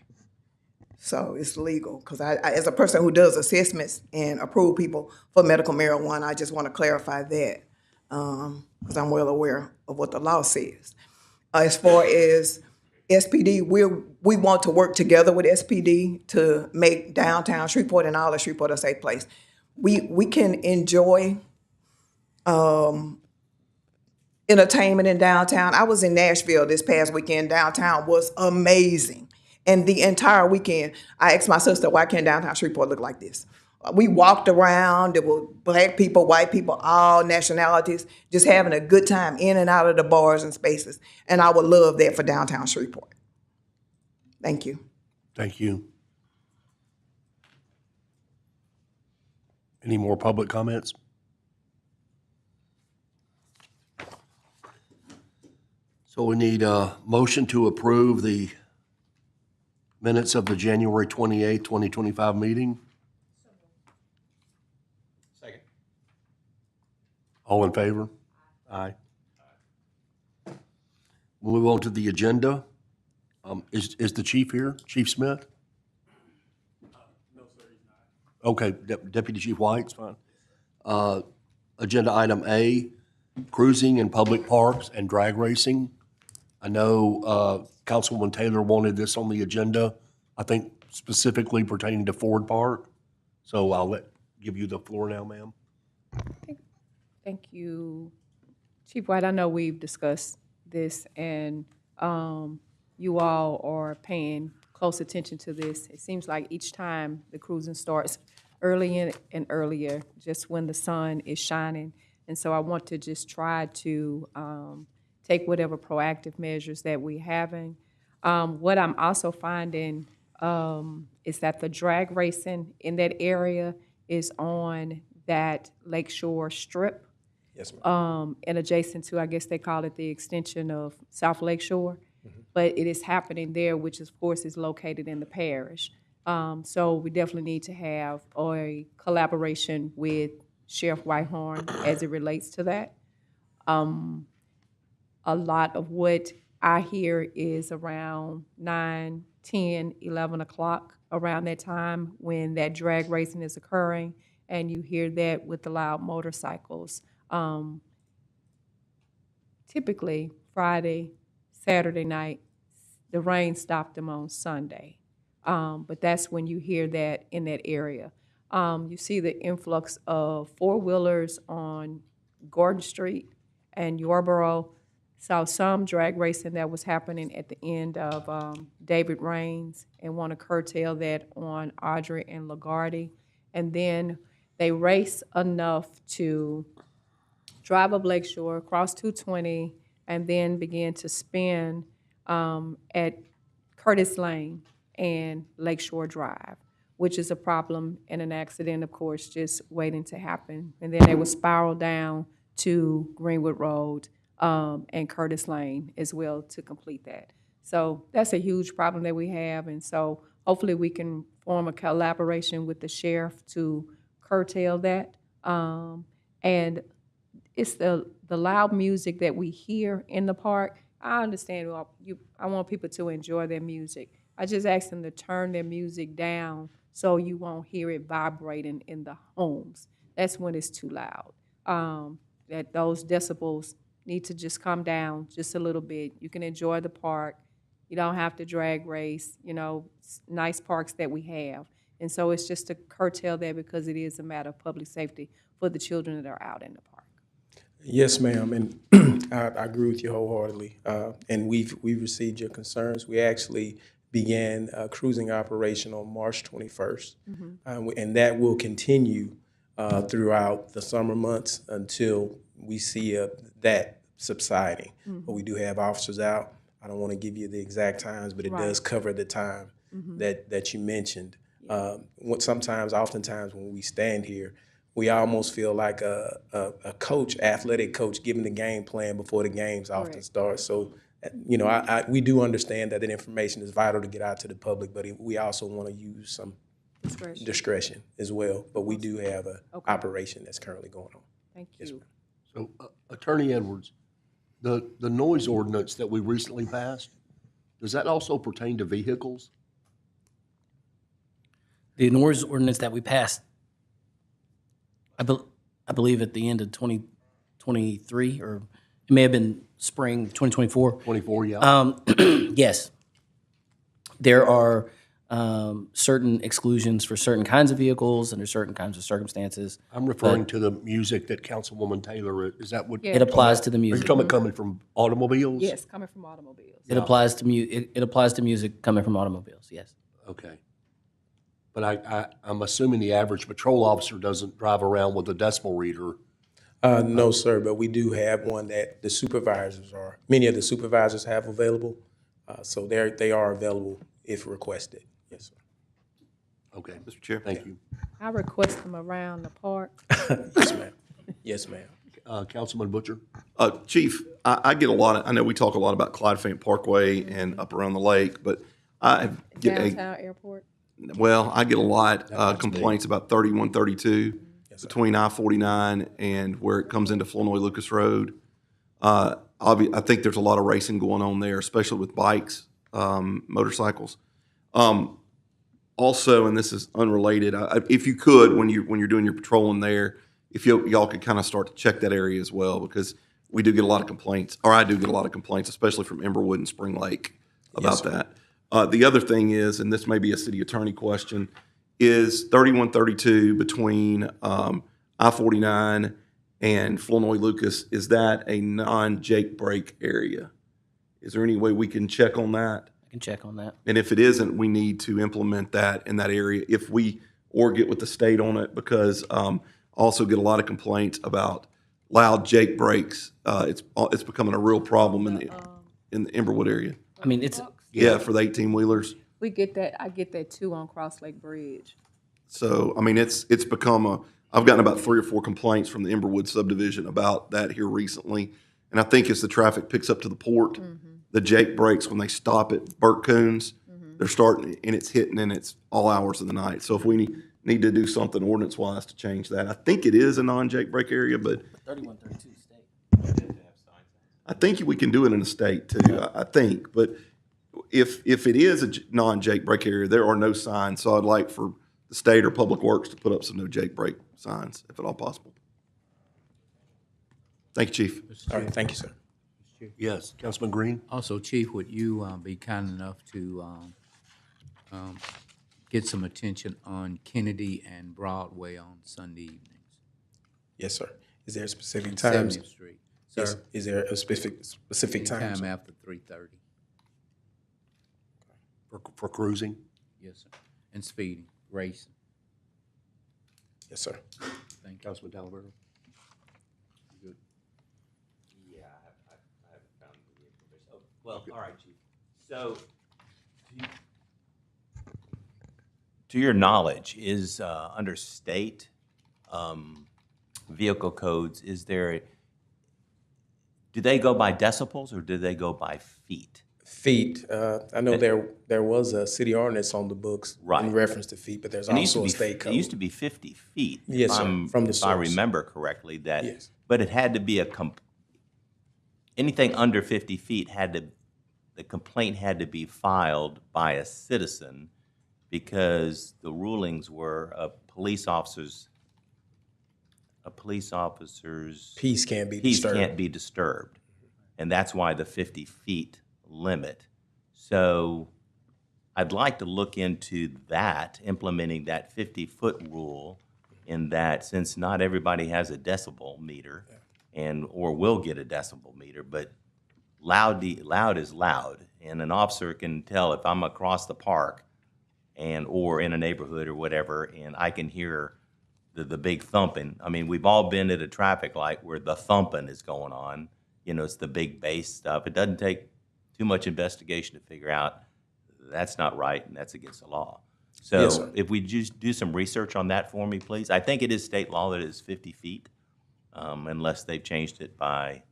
So it's legal, because I, as a person who does assessments and approve people for medical marijuana, I just want to clarify that, because I'm well aware of what the law says. As far as SPD, we want to work together with SPD to make downtown Shreveport and all of Shreveport a safe place. We can enjoy entertainment in downtown. I was in Nashville this past weekend. Downtown was amazing. And the entire weekend, I asked my sister, why can't downtown Shreveport look like this? We walked around, there were black people, white people, all nationalities, just having a good time in and out of the bars and spaces. And I would love that for downtown Shreveport. Thank you. Thank you. Any more public comments? So we need a motion to approve the minutes of the January 28th, 2025 meeting. Second. All in favor? Aye. We'll move on to the agenda. Is the chief here, Chief Smith? No, sir, he's not. Okay, Deputy Chief White's fine. Agenda item A, cruising in public parks and drag racing. I know Councilwoman Taylor wanted this on the agenda, I think specifically pertaining to Ford Park. So I'll give you the floor now, ma'am. Thank you, Chief White. I know we've discussed this, and you all are paying close attention to this. It seems like each time the cruising starts earlier and earlier, just when the sun is shining. And so I want to just try to take whatever proactive measures that we're having. What I'm also finding is that the drag racing in that area is on that Lakeshore Strip. Yes, ma'am. And adjacent to, I guess they call it the extension of South Lakeshore. But it is happening there, which of course is located in the parish. So we definitely need to have a collaboration with Sheriff Whitehorn as it relates to that. A lot of what I hear is around 9, 10, 11 o'clock, around that time when that drag racing is occurring, and you hear that with the loud motorcycles. Typically, Friday, Saturday night, the rain stopped them on Sunday. But that's when you hear that in that area. You see the influx of four-wheelers on Gordon Street and Yorborough. Saw some drag racing that was happening at the end of David Rains, and want to curtail that on Audrey and LaGuardia. And then they race enough to drive up Lakeshore, cross 220, and then begin to spin at Curtis Lane and Lakeshore Drive, which is a problem and an accident, of course, just waiting to happen. And then they will spiral down to Greenwood Road and Curtis Lane as well to complete that. So that's a huge problem that we have, and so hopefully we can form a collaboration with the sheriff to curtail that. And it's the loud music that we hear in the park. I understand, I want people to enjoy their music. I just ask them to turn their music down so you won't hear it vibrating in the homes. That's when it's too loud. That those decibels need to just come down just a little bit. You can enjoy the park. You don't have to drag race, nice parks that we have. And so it's just to curtail that because it is a matter of public safety for the children that are out in the park. Yes, ma'am, and I agree with you wholeheartedly. And we've received your concerns. We actually began a cruising operation on March 21st, and that will continue throughout the summer months until we see that subsiding. But we do have officers out. I don't want to give you the exact times, but it does cover the time that you mentioned. Oftentimes when we stand here, we almost feel like a coach, athletic coach, giving the game plan before the games often Correct. start. So, you know, we do understand that information is vital to get out to the public, but we also want to use some discretion as well. But we do have a operation that's currently going on. Thank Yes, you. ma'am. So, Attorney Edwards, the noise ordinance that we recently passed, does that also pertain to vehicles? The noise ordinance that we passed, I believe at the end of 2023, or it may have been spring 2024. 24, yeah. Yes. There are certain exclusions for certain kinds of vehicles under certain kinds of circumstances. I'm referring to the music that Councilwoman Taylor, is that what? Yeah. It applies to the Are you music. talking about coming from automobiles? Yes, coming from automobiles. It applies to it applies to music coming from automobiles, yes. Okay. But I'm assuming the average patrol officer doesn't drive around with a decibel reader. No, sir, but we do have one that the supervisors many of the supervisors have available. So they are available if requested. Yes, sir. Okay. Mr. Chair? Thank you. I request them around the park. Yes, ma'am. Yes, ma'am. Councilman Butcher? Chief, I get a lot I know we talk a lot about Clyde Fayette Parkway and up around the lake, but I get Downtown airport. I get a lot complaints about 3132 between I-49 and where it comes into Flournoy Lucas Road. I think there's a lot of racing going on there, especially with bikes, motorcycles. Also, and this is unrelated, if you could, when you're doing your patrolling there, if y'all could kind of start to check that area as well, because we do get a lot of complaints, or I do get a lot of complaints, especially from Emberwood and Spring Lake about that. The other thing is, and this may be a city attorney question, is 3132 between I-49 and Flournoy Lucas, is that a non-Jake break area? Is there any way we can check on that? I can check on that. And if it isn't, we need to implement that in that area or get with the state on it, because I also get a lot of complaints about loud Jake breaks. It's becoming a real problem in the Emberwood area. I mean, it's Yeah, for the 18-wheelers. We get that, I get that too on Cross Lake Bridge. So, I mean, it's become I've gotten about 3 or 4 complaints from the Emberwood subdivision about that here recently. And I think as the traffic picks up to the port, the Jake breaks when they stop at Burt Coons, they're starting, and it's hitting, and it's all hours of the night. So if we need to do something ordinance-wise to change that. I think it is a non-Jake break area, but 3132 state. I think we can do it in a state too, I think. But if it is a non-Jake break area, there are no signs. So I'd like for the state or Public Works to put up some no Jake break signs, if at all possible. Thank you, Chief. All right, thank you, sir. Yes, Councilman Green? Also, Chief, would you be kind enough to get some attention on Kennedy and Broadway on Sunday evenings? Yes, sir. Is there a specific And time? 70th Street. Yes. Sir? Is there a specific time? Anytime sir? after 3:30. For cruising? Yes, sir. And speeding, racing. Yes, sir. Thank you. Councilman Talabero? Yeah, I haven't found the information. Oh, well, all right, Chief. So, to your knowledge, is under state vehicle codes, do they go by decibels or do they go by feet? Feet. I know there was a city ordinance on the books Right. in reference to feet, but there's And it used to also a be- state code. It used to be 50 feet. Yes, sir, from the If I source. remember correctly, that. Yes. But it had to be anything under 50 feet the complaint had to be filed by a citizen, because the rulings were a police officer's Peace can't be peace disturbed. can't be disturbed. And that's why the 50 feet limit. So I'd like to look into that, implementing that 50-foot rule, in that since not everybody has a decibel meter or will get a decibel meter, but loud is loud. And an officer can tell if I'm across the park or in a neighborhood or whatever, and I can hear the big thumping. I mean, we've all been at a traffic light where the thumping is going on. You know, it's the big bass stuff. It doesn't take too much investigation to figure out that's not right and that's against the law. So Yes, sir. if we just do some research on that for me, please. I think it is state law that it is 50 feet, unless they've changed it by,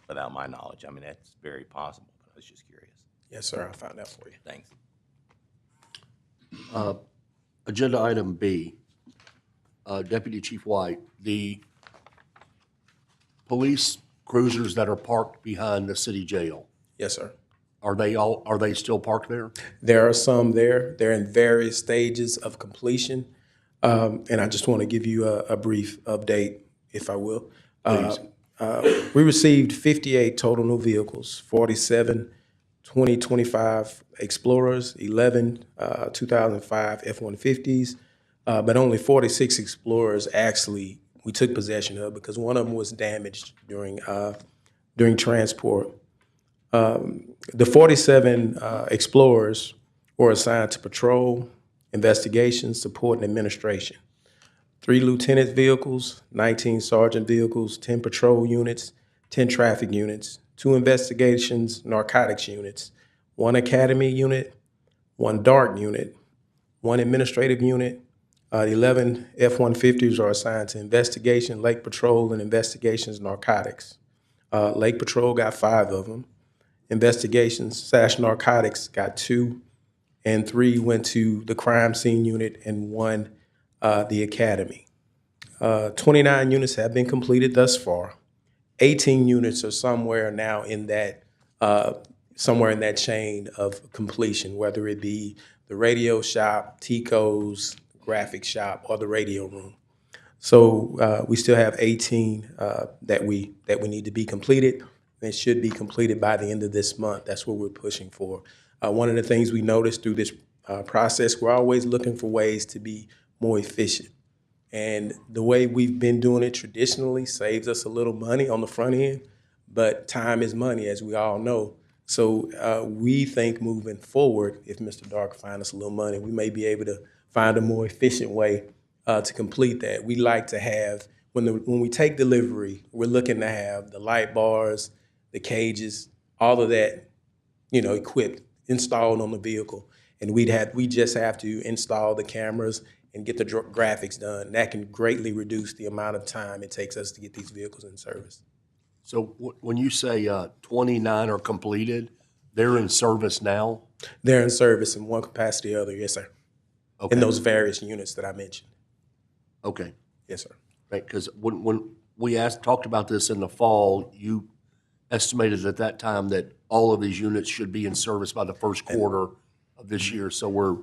without my knowledge. I mean, that's very possible, but I was just curious. Yes, sir, I'll find out for you. Thanks. Agenda item B, Deputy Chief White, the police cruisers that are parked behind the city jail, Yes, sir. are they still parked there? There are some there. They're in various stages of completion. And I just want to give you a brief update, if I will. We received 58 total new vehicles, 47 2025 Explorers, 11 2005 F-150s, but only 46 Explorers actually we took possession of because one of them was damaged during transport. The 47 Explorers were assigned to patrol, investigation, support, and administration. 3 lieutenant vehicles, 19 sergeant vehicles, 10 patrol units, 10 traffic units, 2 investigations, narcotics units, 1 academy unit, 1 DART unit, 1 administrative unit. 11 F-150s are assigned to investigation, lake patrol, and investigations, narcotics. Lake patrol got 5 of them. Investigations / narcotics got 2, and 3 went to the crime scene unit and 1 the academy. 29 units have been completed thus far. 18 units are somewhere now in that chain of completion, whether it be the radio shop, TCO's, graphic shop, or the radio room. So we still have 18 that we need to be completed. It should be completed by the end of this month. That's what we're pushing for. One of the things we noticed through this process, we're always looking for ways to be more efficient. And the way we've been doing it traditionally saves us a little money on the front end, but time is money, as we all know. So we think moving forward, if Mr. Dark finds us a little money, we may be able to find a more efficient way to complete that. We like to have, when we take delivery, we're looking to have the light bars, the cages, all of that, equipped, installed on the vehicle. And we just have to install the cameras and get the graphics done. That can greatly reduce the amount of time it takes us to get these vehicles in service. So when you say 29 are completed, they're in service now? They're in service in one capacity or other, yes, sir. Okay. In those various units that I mentioned. Okay. Yes, sir. Right, because when we talked about this in the fall, you estimated at that time that all of these units should be in service by the first quarter of this year. So we're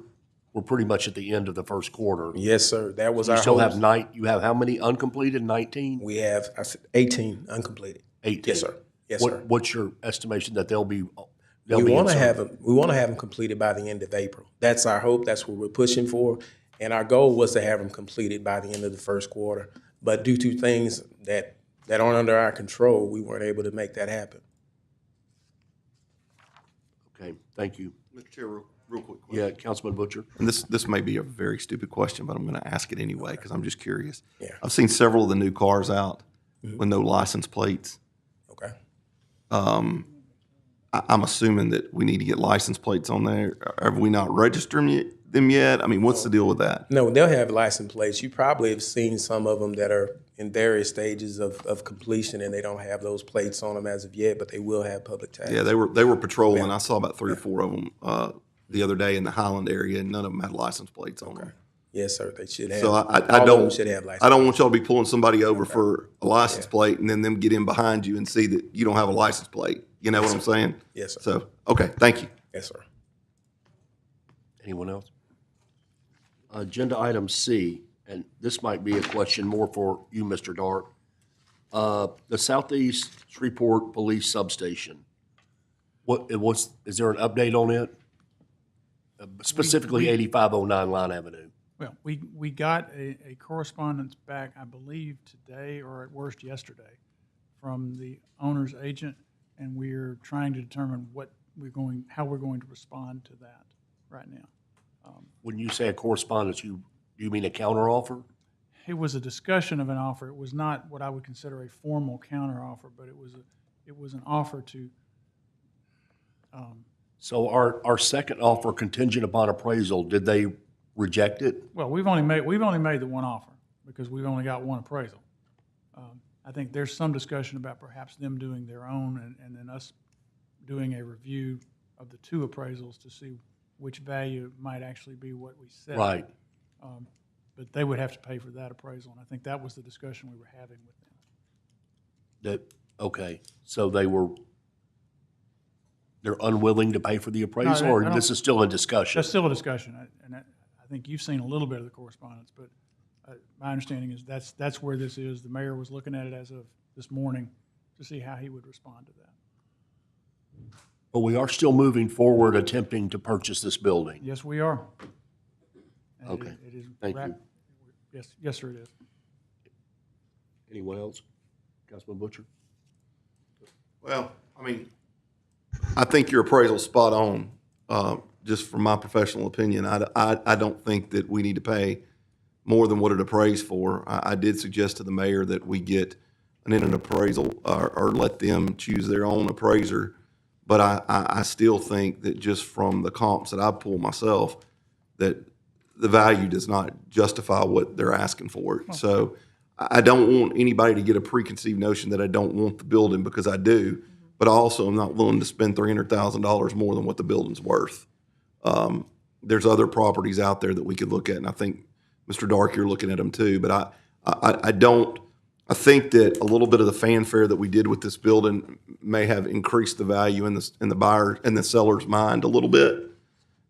pretty much at the end of the first quarter. Yes, sir. That was You our still hopes. have you have how many uncompleted? 19? We have 18 uncompleted. 18. Yes, sir. Yes, sir. What's your estimation that they'll be? We want to have them completed by the end of April. That's our hope. That's what we're pushing for. And our goal was to have them completed by the end of the first quarter. But due to things that aren't under our control, we weren't able to make that happen. Okay, thank you. Mr. Chair, real quick question. Yeah, Councilman Butcher. And this may be a very stupid question, but I'm going to ask it anyway because I'm just curious. Yeah. I've seen several of the new cars out with no license plates. Okay. I'm assuming that we need to get license plates on there. Have we not registered them yet? I mean, what's the deal with that? No, they'll have license plates. You probably have seen some of them that are in various stages of completion, and they don't have those plates on them as of yet, but they will have public tags. Yeah, they were patrolling. I saw about 3 or 4 of them the other day in the Highland area, and none of them had license plates on them. Yes, sir. They should have. So all of them should have license. I don't want y'all to be pulling somebody over for a license plate and then them get in behind you and see that you don't have a license plate. You know what I'm saying? Yes, sir. So, okay, thank you. Yes, sir. Anyone else? Agenda item C, and this might be a question more for you, Mr. Dark. The Southeast Shreveport Police Substation. Is there an update on it? Specifically 8509 Line Avenue. Well, we got a correspondence back, I believe, today or at worst yesterday, from the owner's agent, and we're trying to determine how we're going to respond to that right now. When you say a correspondence, you mean a counteroffer? It was a discussion of an offer. It was not what I would consider a formal counteroffer, but it was an offer to So our second offer contingent upon appraisal, did they reject it? Well, we've only made the one offer because we've only got one appraisal. I think there's some discussion about perhaps them doing their own and then us doing a review of the two appraisals to see which value might actually be what we said. Right. But they would have to pay for that appraisal, and I think that was the discussion we were having with them. Okay, so they're unwilling to pay for the appraisal, I or don't- this is still a discussion? That's still a discussion, and I think you've seen a little bit of the correspondence, but my understanding is that's where this is. The mayor was looking at it as of this morning to see how he would respond to that. But we are still moving forward, attempting to purchase this building. Yes, we are. And Okay. it is Thank you. Yes, sir, it is. Anyone else? Councilman Butcher? Well, I mean, I think your appraisal's spot on, just from my professional opinion. I don't think that we need to pay more than what it appraised for. I did suggest to the mayor that we get an appraisal or let them choose their own appraiser. But I still think that just from the comps that I pull myself, that the value does not justify what they're asking for it. So I don't want anybody to get a preconceived notion that I don't want the building, because I do, but I also am not willing to spend $300,000 more than what the building's worth. There's other properties out there that we could look at, and I think, Mr. Dark, you're looking at them too, but I think that a little bit of the fanfare that we did with this building may have increased the value in the buyer and the seller's mind a little bit.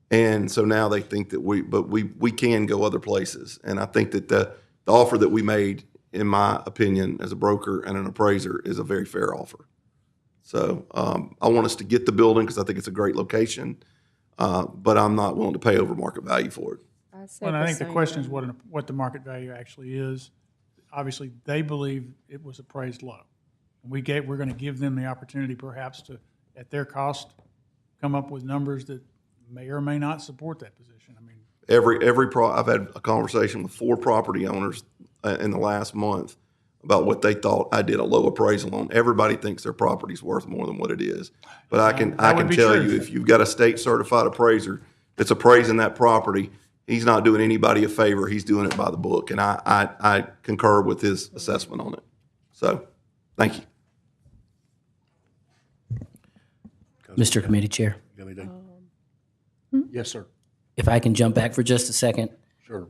And so now they think that we can go other places. And I think that the offer that we made, in my opinion, as a broker and an appraiser, is a very fair offer. So I want us to get the building because I think it's a great location, but I'm not willing to pay over market value for it. Well, and I think the question is what the market value actually is. Obviously, they believe it was appraised low. And we're going to give them the opportunity perhaps to, at their cost, come up with numbers that may or may not support that position. I mean, I've had a conversation with 4 property owners in the last month about what they thought I did a low appraisal on. Everybody thinks their property's worth more than what it is. But I can tell you, if you've got a state certified appraiser that's appraising that property, he's not doing anybody a favor. He's doing it by the book. And I concur with his assessment on it. So, thank you. Mr. Committee Chair, You got anything? Yes, sir. if I can jump back for just a second. Sure.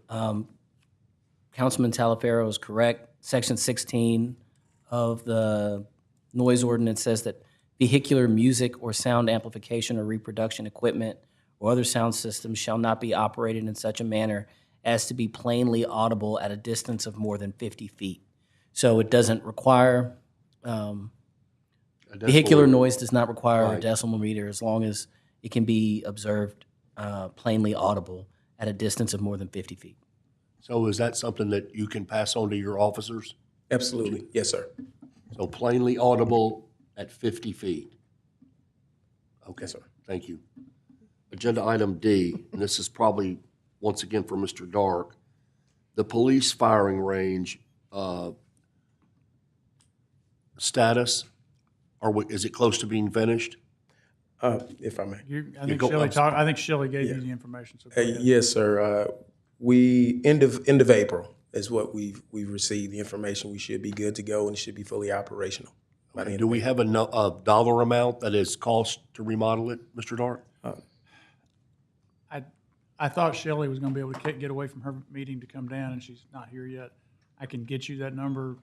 Councilman Talaferro is correct. Section 16 of the noise ordinance says that vehicular music or sound amplification or reproduction equipment or other sound systems shall not be operated in such a manner as to be plainly audible at a distance of more than 50 feet. So it doesn't require, vehicular noise does not require a Right. decimal meter as long as it can be observed plainly audible at a distance of more than 50 feet. So is that something that you can pass on to your officers? Absolutely. Yes, sir. So plainly audible at 50 feet? Okay, Yes, sir. thank you. Agenda item D, and this is probably, once again, for Mr. Dark. The police firing range status, is it close to being finished? If I may. I think Shelley gave you the information. So go ahead. Yes, sir. We end of April is what we've received the information. We should be good to go, and it should be fully operational by the end Do of we have a dollar amount that is cost to remodel it, Mr. Dark? I thought Shelley was going to be able to get away from her meeting to come down, and she's not here yet. I can get you that number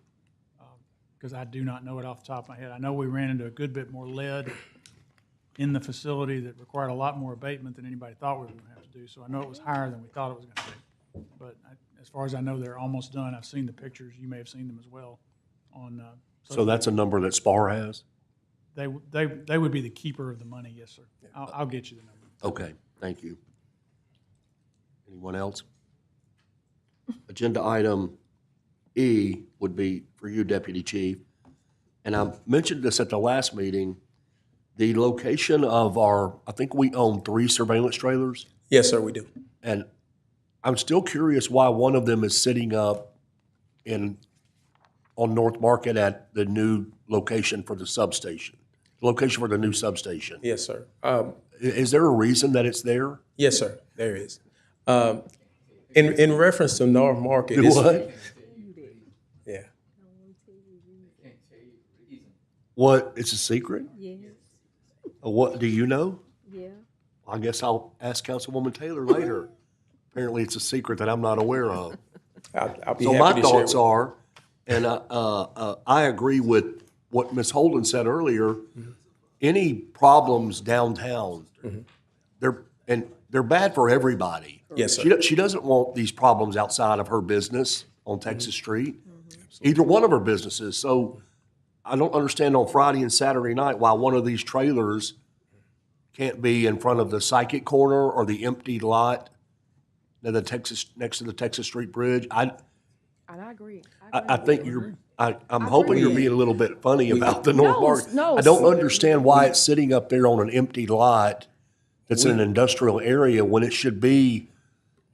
because I do not know it off the top of my head. I know we ran into a good bit more lead in the facility that required a lot more abatement than anybody thought we were going to have to do. So I know it was higher than we thought it was going to be. But as far as I know, they're almost done. I've seen the pictures. You may have seen them as well. So that's a number that SPAR has? They would be the keeper of the money, yes, sir. I'll get you the number. Okay, thank you. Anyone else? Agenda item E would be for you, Deputy Chief. And I mentioned this at the last meeting, the location of I think we own 3 surveillance trailers. Yes, sir, we do. And I'm still curious why one of them is sitting up on North Market at the new location for the substation, location for the new substation. Yes, sir. Is there a reason that it's there? Yes, sir, there is. In reference to North Market. Do what? Yeah. What, it's a secret? Yes, What, do you know? yeah. I guess I'll ask Councilwoman Taylor later. Apparently, it's a secret that I'm not aware of. I'll be So happy my to share thoughts with- are, and I agree with what Ms. Holden said earlier, any problems downtown, they're bad for everybody. Yes, sir. She doesn't want these problems outside of her business on Texas Street, either one of her businesses. So I don't understand on Friday and Saturday night why one of these trailers can't be in front of the Psychic Corner or the empty lot next to the Texas Street Bridge. And I agree. I think I'm hoping you're being a little bit funny about the North No, Market. no, I don't understand why it's sitting up there on an empty lot that's in an industrial area when it should be,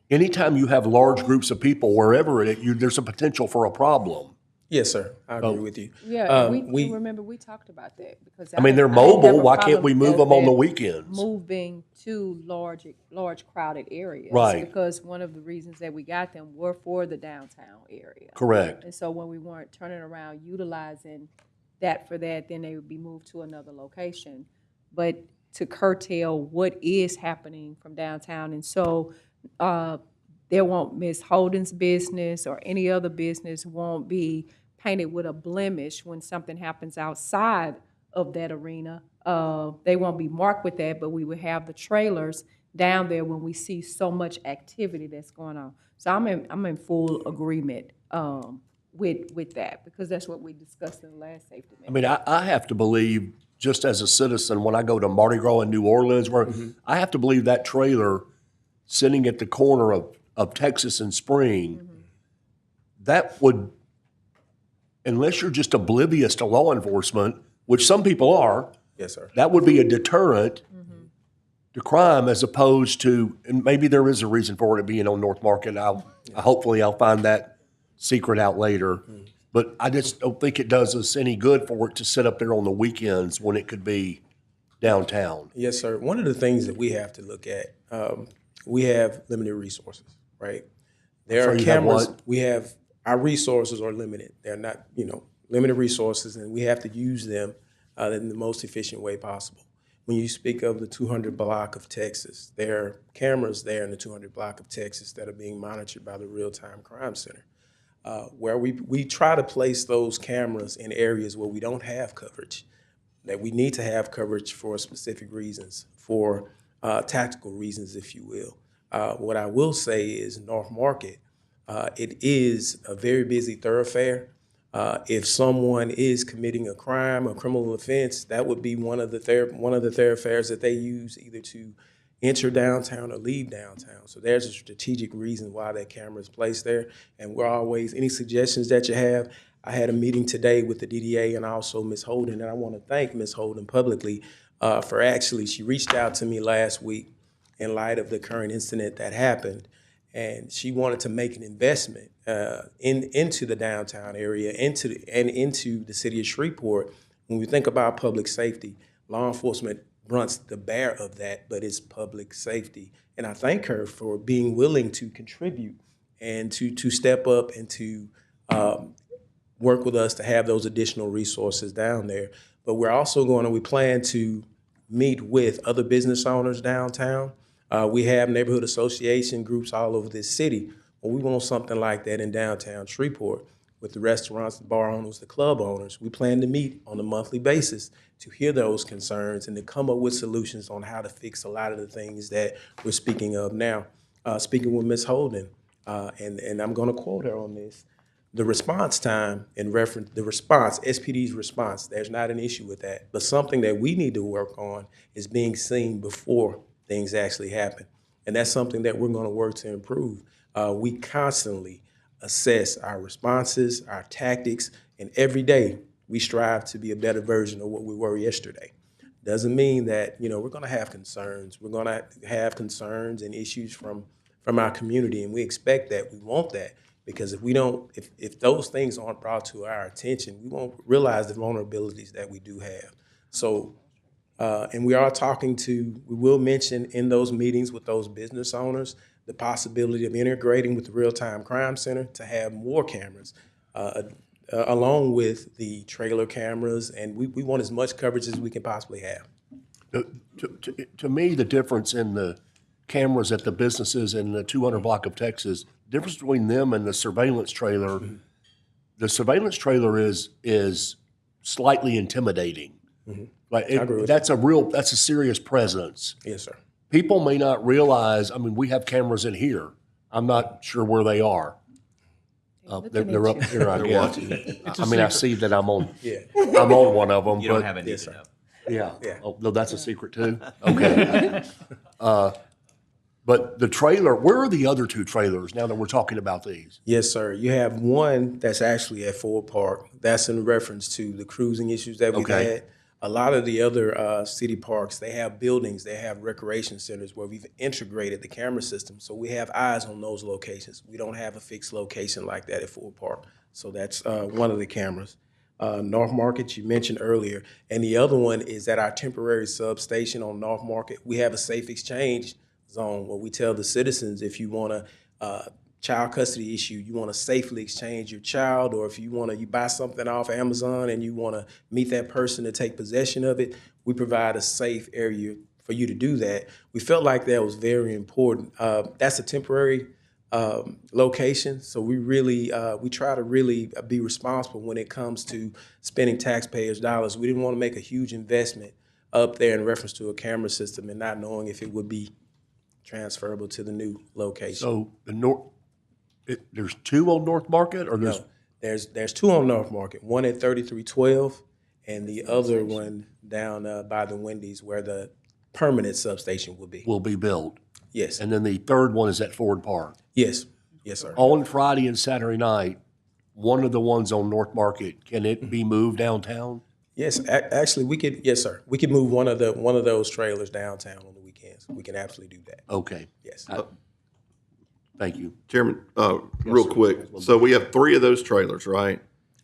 anytime you have large groups of people, wherever there's a potential for a problem. Yes, sir, I agree with you. Yeah, we remember we talked about that because I mean, they're I didn't have mobile. a Why can't problem we move that them on the they're weekends? Moving to large crowded areas. Right. Because one of the reasons that we got them were for the downtown area. Correct. And so when we weren't turning around utilizing that for that, then they would be moved to another location. But to curtail what is happening from downtown, and so there won't, Ms. Holden's business or any other business won't be painted with a blemish when something happens outside of that arena. They won't be marked with that, but we would have the trailers down there when we see so much activity that's going on. So I'm in full agreement with that, because that's what we discussed in the last safety I meeting. mean, I have to believe, just as a citizen, when I go to Mardi Gras in New Orleans, where I have to believe that trailer sitting at the corner of Texas and Spring, that would, unless you're just oblivious to law enforcement, which some people are, Yes, sir. that would be a deterrent to crime, as opposed to, and maybe there is a reason for it being on North Market. Hopefully I'll find that secret out later. But I just don't think it does us any good for it to sit up there on the weekends when it could be downtown. Yes, sir. One of the things that we have to look at, we have limited resources, right? There So are you have cameras. what? Our resources are limited. They're not, limited resources, and we have to use them in the most efficient way possible. When you speak of the 200 block of Texas, there are cameras there in the 200 block of Texas that are being monitored by the Real-Time Crime Center, where we try to place those cameras in areas where we don't have coverage, that we need to have coverage for specific reasons, for tactical reasons, if you will. What I will say is North Market, it is a very busy thoroughfare. If someone is committing a crime, a criminal offense, that would be one of the thoroughfares that they use either to enter downtown or leave downtown. So there's a strategic reason why that camera is placed there. And we're always, any suggestions that you have, I had a meeting today with the DDA and also Ms. Holden, and I want to thank Ms. Holden publicly for actually, she reached out to me last week in light of the current incident that happened. And she wanted to make an investment into the downtown area, into the city of Shreveport. When we think about public safety, law enforcement runs the bear of that, but it's public safety. And I thank her for being willing to contribute and to step up and to work with us to have those additional resources down there. But we're also we plan to meet with other business owners downtown. We have neighborhood association groups all over this city. Well, we want something like that in downtown Shreveport with the restaurants, the bar owners, the club owners. We plan to meet on a monthly basis to hear those concerns and to come up with solutions on how to fix a lot of the things that we're speaking of now. Speaking with Ms. Holden, and I'm going to quote her on this, the response time SPD's response, there's not an issue with that. But something that we need to work on is being seen before things actually happen. And that's something that we're going to work to improve. We constantly assess our responses, our tactics, and every day we strive to be a better version of what we were yesterday. Doesn't mean that, we're going to have concerns. We're going to have concerns and issues from our community, and we expect that. We want that, because if those things aren't brought to our attention, we won't realize the vulnerabilities that we do have. So And we are talking to, we will mention in those meetings with those business owners, the possibility of integrating with the Real-Time Crime Center to have more cameras, along with the trailer cameras. And we want as much coverage as we can possibly have. To me, the difference in the cameras at the businesses in the 200 block of Texas, the difference between them and the surveillance trailer, the surveillance trailer is slightly intimidating. Like I agree with that's a serious presence. Yes, sir. People may not realize, I mean, we have cameras in here. I'm not sure where they are. They're up here, I guess. I mean, I see that I'm on one of them. You don't but have a need to know. Yeah. Yeah. Oh, no, that's a secret too? Okay. But the trailer, where are the other two trailers now that we're talking about these? Yes, sir. You have one that's actually at Ford Park. That's in reference to the cruising issues that we've Okay. had. A lot of the other city parks, they have buildings, they have recreation centers where we've integrated the camera system. So we have eyes on those locations. We don't have a fixed location like that at Ford Park. So that's one of the cameras. North Market, you mentioned earlier. And the other one is at our temporary substation on North Market. We have a safe exchange zone where we tell the citizens if you want a child custody issue, you want to safely exchange your child, or if you want to, you buy something off Amazon and you want to meet that person to take possession of it, we provide a safe area for you to do that. We felt like that was very important. That's a temporary location, so we really we try to really be responsible when it comes to spending taxpayers' dollars. We didn't want to make a huge investment up there in reference to a camera system and not knowing if it would be transferable to the new location. So there's two on North Market, or there's? No, there's two on North Market. One at 3312, and the other one down by the Wendy's where the permanent substation will be. Will be built. Yes. And then the third one is at Ford Park. Yes. Yes, sir. On Friday and Saturday night, one of the ones on North Market, can it be moved downtown? Yes, actually, we could. Yes, sir. We could move one of those trailers downtown on the weekends. We can absolutely do that. Okay. Yes. Thank you. Chairman, real quick, so we have 3 of those trailers, right?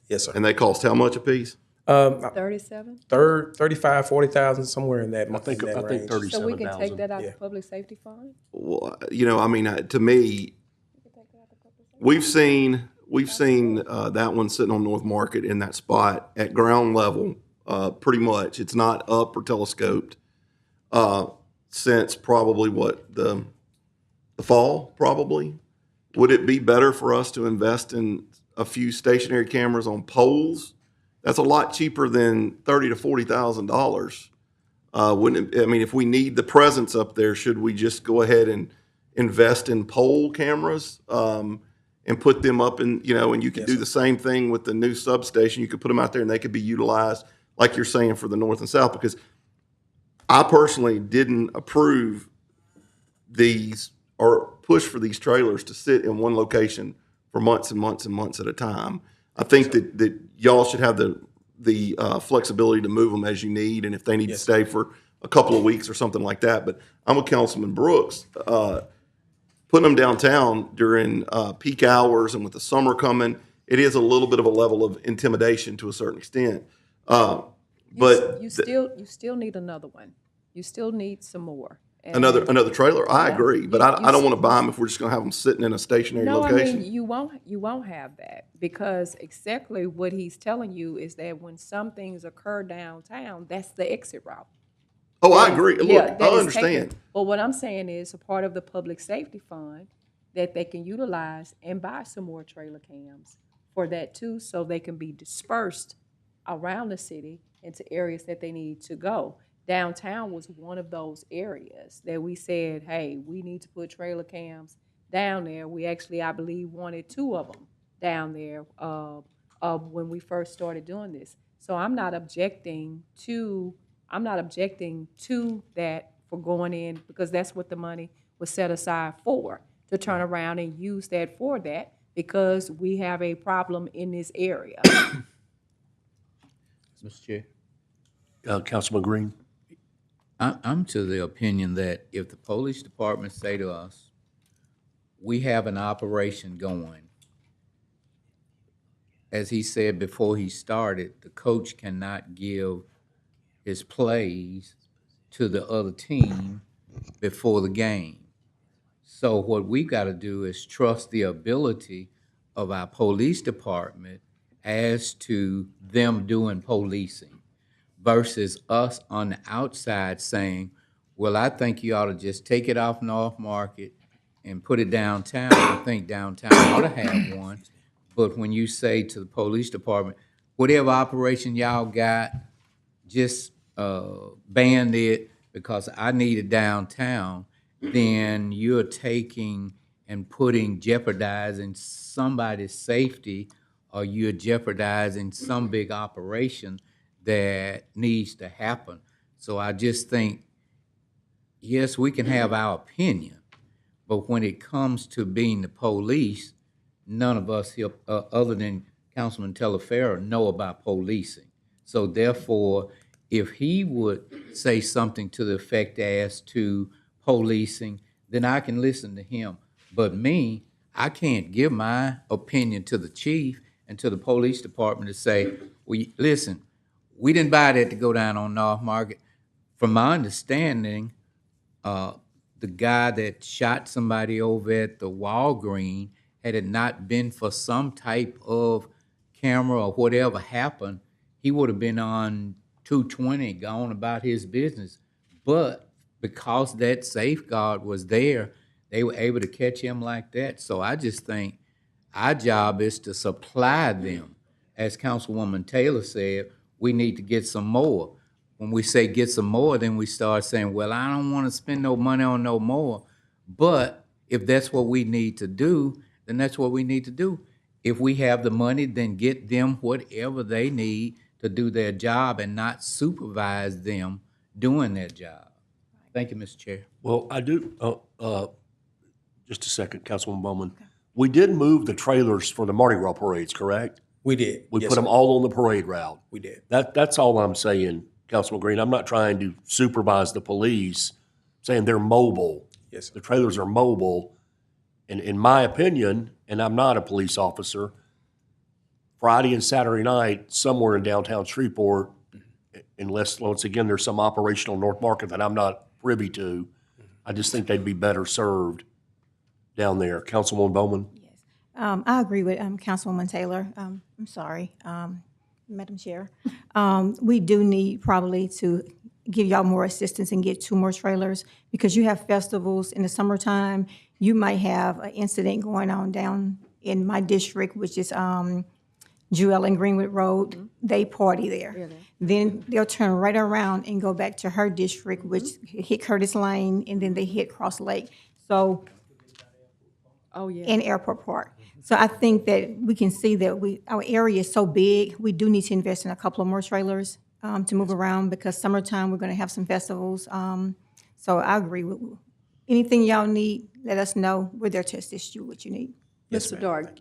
Yes, sir. And they cost how much a piece? 37? 35, 40,000, somewhere in that. I think range. 37,000. So we can take that out Yeah. of public safety fund? Well, you know, I mean, to me, we've seen that one sitting on North Market in that spot at ground level, pretty much. It's not up or telescoped since probably the fall, probably. Would it be better for us to invest in a few stationary cameras on poles? That's a lot cheaper than $30,000 to $40,000. Wouldn't it? I mean, if we need the presence up there, should we just go ahead and invest in pole cameras and put them up in, and you could do the same thing with the new substation. You could put them out there and they could be utilized, like you're saying, for the north and south, because I personally didn't approve these or push for these trailers to sit in one location for months and months and months at a time. I think that y'all should have the flexibility to move them as you need, and if they need to stay for a couple of weeks or something like that. But I'm with Councilman Brooks. Putting them downtown during peak hours and with the summer coming, it is a little bit of a level of intimidation to a certain extent. But You still need another one. You still need some more. And- another trailer, I Yeah. agree, but I don't want to buy them if we're just going to have them sitting in a stationary No, location. I mean, you won't have that, because exactly what he's telling you is that when some things occur downtown, that's the exit route. Oh, I agree. Look, Yeah, that I is understand. taken. But what I'm saying is a part of the public safety fund that they can utilize and buy some more trailer cams for that too, so they can be dispersed around the city into areas that they need to go. Downtown was one of those areas that we said, hey, we need to put trailer cams down there. We actually, I believe, wanted 2 of them down there when we first started doing this. So I'm not objecting to that for going in, because that's what the money was set aside for, to turn around and use that for that, because we have a problem in this area. Mr. Chair, Councilman Green? I'm to the opinion that if the police department say to us, we have an operation going, as he said before he started, the coach cannot give his plays to the other team before the game. So what we got to do is trust the ability of our police department as to them doing policing versus us on the outside saying, well, I think you ought to just take it off North Market and put it downtown. I think downtown ought to have one. But when you say to the police department, whatever operation y'all got, just ban it because I need it downtown, then you're taking and jeopardizing somebody's safety, or you're jeopardizing some big operation that needs to happen. So I just think, yes, we can have our opinion, but when it comes to being the police, none of us here, other than Councilman Telefero, know about policing. So therefore, if he would say something to the effect as to policing, then I can listen to him. But me, I can't give my opinion to the chief and to the police department to say, well, listen, we didn't buy that to go down on North Market. From my understanding, the guy that shot somebody over at the Walgreens, had it not been for some type of camera or whatever happened, he would have been on 220, gone about his business. But because that safeguard was there, they were able to catch him like that. So I just think our job is to supply them. As Councilwoman Taylor said, we need to get some more. When we say get some more, then we start saying, well, I don't want to spend no money on no more. But if that's what we need to do, then that's what we need to do. If we have the money, then get them whatever they need to do their job and not supervise them doing their job. Thank you, Mr. Chair. Well, I do, just a second, Councilwoman Bowman. We did move the trailers for the Mardi Gras parades, correct? We did. We Yes, put them sir. all on the parade route. We did. That's all I'm saying, Councilman Green. I'm not trying to supervise the police, saying they're mobile. Yes, sir. The trailers are mobile. And in my opinion, and I'm not a police officer, Friday and Saturday night, somewhere in downtown Shreveport, unless, once again, there's some operational North Market that I'm not privy to, I just think they'd be better served down there. Councilwoman Bowman? I agree with Councilwoman Taylor. I'm sorry, Madam Chair. We do need probably to give y'all more assistance and get 2 more trailers, because you have festivals in the summertime. You might have an incident going on down in my district, which is Jewel and Greenwood Road. They party there. Really? Then they'll turn right around and go back to her district, which hit Curtis Lane, and then they hit Cross Lake. So, Oh, yeah. in Airport Park. So I think that we can see that our area is so big, we do need to invest in a couple of more trailers to move around, because summertime, we're gonna have some festivals. So I agree with, anything y'all need, let us know. We're there to assist you with what you need. Yes, Mr. ma'am. Dark,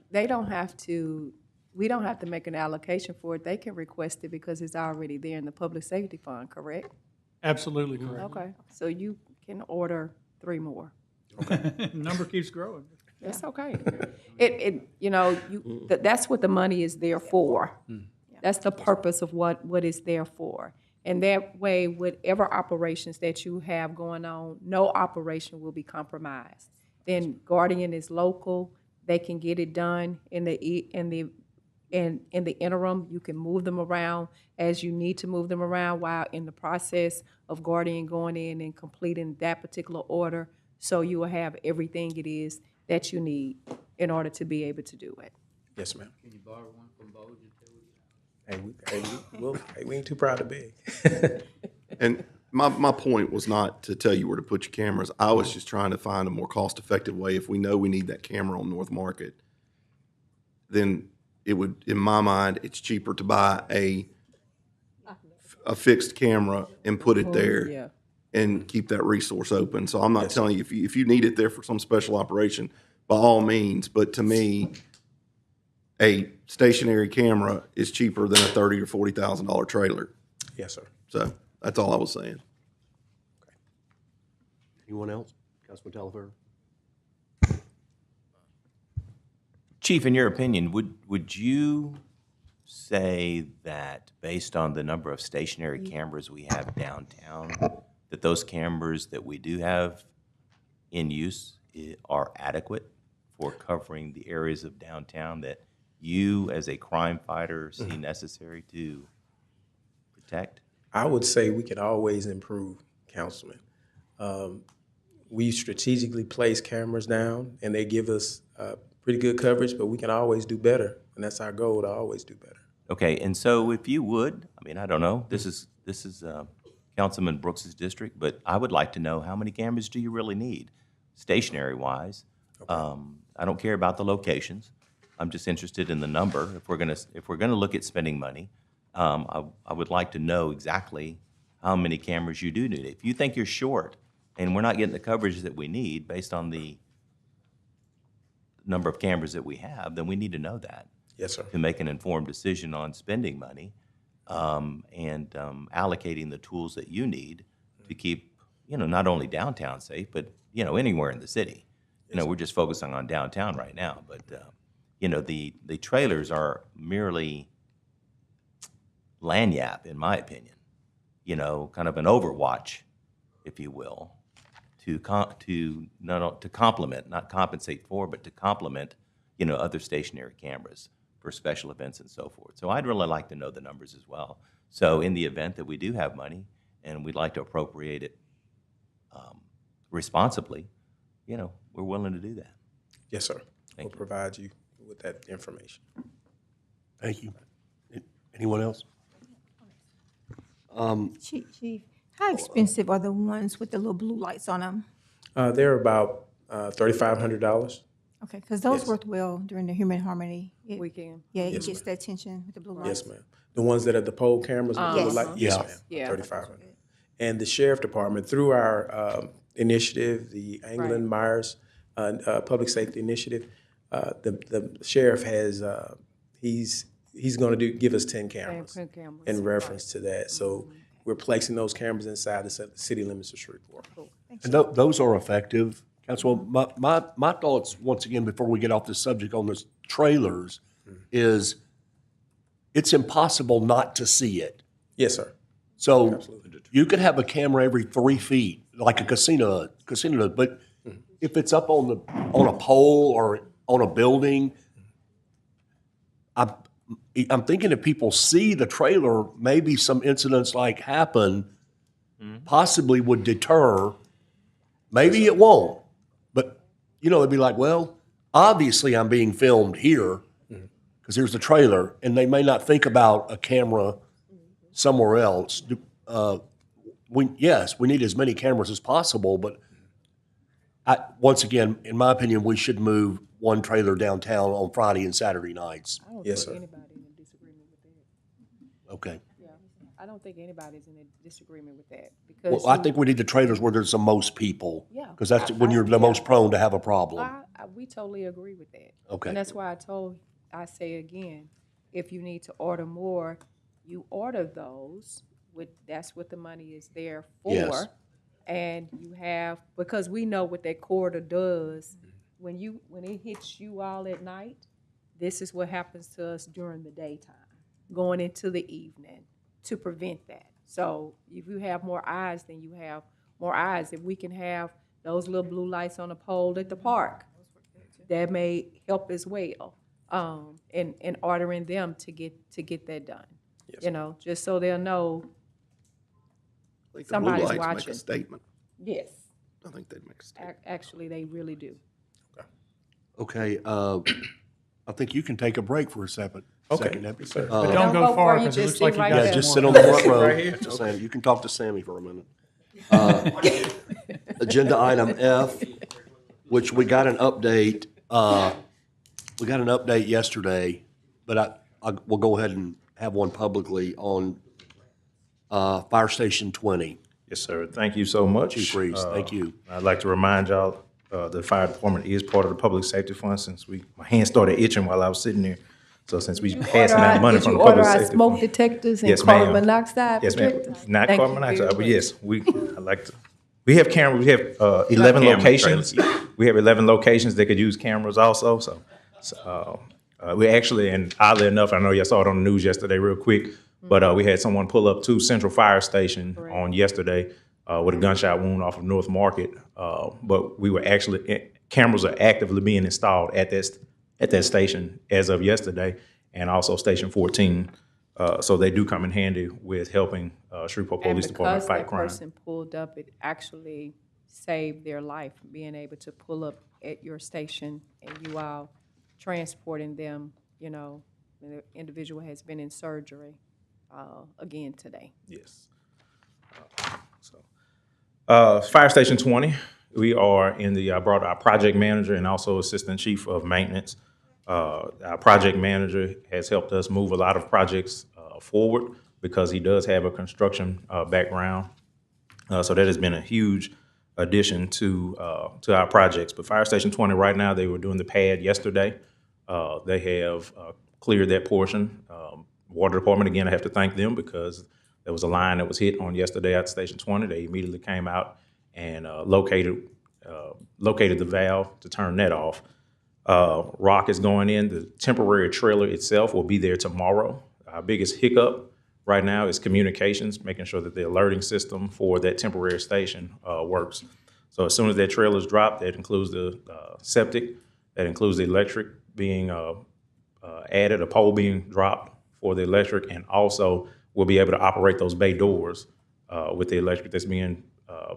we don't have to make an allocation for it. They can request it because it's already there in the public safety fund, correct? Absolutely correct. Okay, so you can order 3 more. Number keeps growing. That's okay. That's what the money is there for. That's the purpose of what it's there for. And that way, whatever operations that you have going on, no operation will be compromised. Then Guardian is local, they can get it done in the interim. You can move them around as you need to move them around while in the process of Guardian going in and completing that particular order, so you will have everything it is that you need in order to be able to do it. Yes, ma'am. Can you borrow one from Bojan? Hey, we ain't too proud to beg. And my point was not to tell you where to put your cameras. I was just trying to find a more cost-effective way. If we know we need that camera on North Market, then it would, in my mind, it's cheaper to buy a fixed camera and put it there Yeah. and keep that resource open. So I'm not telling you, if you need it there for some special operation, by all means, but to me, a stationary camera is cheaper than a $30,000 or $40,000 trailer. Yes, sir. So that's all I was saying. Anyone else? Councilman Telefero? Chief, in your opinion, would you say that based on the number of stationary cameras we have downtown, that those cameras that we do have in use are adequate for covering the areas of downtown that you, as a crime fighter, see necessary to protect? I would say we can always improve, Councilman. We strategically place cameras down, and they give us pretty good coverage, but we can always do better, and that's our goal, to always do better. Okay, and so if you would, I mean, I don't know, this is Councilman Brooks's district, but I would like to know, how many cameras do you really need, stationary-wise? I don't care about the locations. I'm just interested in the number. If we're gonna look at spending money, I would like to know exactly how many cameras you do need. If you think you're short and we're not getting the coverage that we need based on the number of cameras that we have, then we need to know that. Yes, sir. To make an informed decision on spending money and allocating the tools that you need to keep, not only downtown safe, but, anywhere in the city. We're just focusing on downtown right now, but, the trailers are merely lanyap, in my opinion. Kind of an overwatch, if you will, to complement, not compensate for, but to complement, other stationary cameras for special events and so forth. So I'd really like to know the numbers as well. So in the event that we do have money and we'd like to appropriate it responsibly, we're willing to do that. Yes, sir. Thank We'll you. provide you with that information. Thank you. Anyone else? Chief, how expensive are the ones with the little blue lights on them? They're about $3,500. Okay, because those Yes. worked well during the Human Harmony. Weekend. Yeah, it Yes, gets that attention with the blue lights. Yes, ma'am. The ones that are the pole cameras with the Yes. light? Yes, Yeah. ma'am. Yeah. 3,500. And the sheriff department, through our initiative, the Anglin Myers Public Safety Initiative, the sheriff has, he's going to give us 10 cameras Print cameras. in reference to that. So we're placing those cameras inside the city limits of Shreveport. And those are effective. Councilwoman, my thoughts, once again, before we get off the subject on those trailers, is it's impossible not to see it. Yes, sir. So you could have a camera every 3 feet, like a casino does, but if it's up on a pole or on a building, I'm thinking if people see the trailer, maybe some incidents like happen, possibly would deter. Maybe it won't, but it'd be like, well, obviously I'm being filmed here because there's the trailer, and they may not think about a camera somewhere else. We need as many cameras as possible, but once again, in my opinion, we should move one trailer downtown on Friday and Saturday nights. I don't Yes, think sir. anybody's in disagreement with that. Okay. Yeah, I don't think anybody's in a disagreement with that because. Well, I think we need the trailers where there's the most people. Yeah. Because that's when you're the most prone to have a problem. We totally agree with that. Okay. And that's why I say again, if you need to order more, you order those. That's what the money is there for. Yes. And you have, because we know what that corridor does, when it hits you all at night, this is what happens to us during the daytime, going into the evening, to prevent that. So if you have more eyes, then you have more eyes. If we can have those little blue lights on the pole at the park, that may help as well, in ordering them to get that done. Yes. Just so they'll know. I think the blue Somebody's lights make watching. a statement. Yes, I think they'd make a statement. actually, they really do. Okay, I think you can take a break for a second. Okay. Second, Deputy. Yes, sir. But Don't don't go go far, far you because it just looks like sit you right got there. Yeah, some just more. sit on the front row. Right here? Sammy, you can talk to Sammy for a minute. Agenda item F, which we got an update. We got an update yesterday, but I will go ahead and have one publicly on Fire Station 20. Yes, sir. Thank you so much. Chief Reeves, thank you. I'd like to remind y'all, the fire department is part of the public safety fund since my hands started itching while I was sitting there. So since we passing out money from the public Did you order our safety smoke fund. detectors and Yes, carbon ma'am. monoxide Yes, ma'am. detectors? Not Thank carbon you monoxide, very but much. yes, we have cameras, we have 11 camera locations. trailers, We have 11 locations that could use cameras also, so we actually, and oddly enough, I know y'all saw it on the news yesterday real quick, but we had someone pull up to Central Fire Station on yesterday with a gunshot wound off of North Market. But we were actually, cameras are actively being installed at that station as of yesterday, and also Station 14. So they do come in handy with helping Shreveport Police Department fight crime. And because that person pulled up, it actually saved their life, being able to pull up at your station and you all transporting them, you know, the individual has been in surgery again today. Yes. Fire Station 20, we are in the, I brought our project manager and also assistant chief of maintenance. Our project manager has helped us move a lot of projects forward because he does have a construction background. So that has been a huge addition to our projects. But Fire Station 20 right now, they were doing the pad yesterday. They have cleared that portion. Water Department, again, I have to thank them because there was a line that was hit on yesterday at Station 20. They immediately came out and located the valve to turn that off. Rock is going in. The temporary trailer itself will be there tomorrow. Our biggest hiccup right now is communications, making sure that the alerting system for that temporary station works. So as soon as that trailer is dropped, that includes the septic, that includes the electric being added, a pole being dropped for the electric, and also we'll be able to operate those bay doors with the electric that's being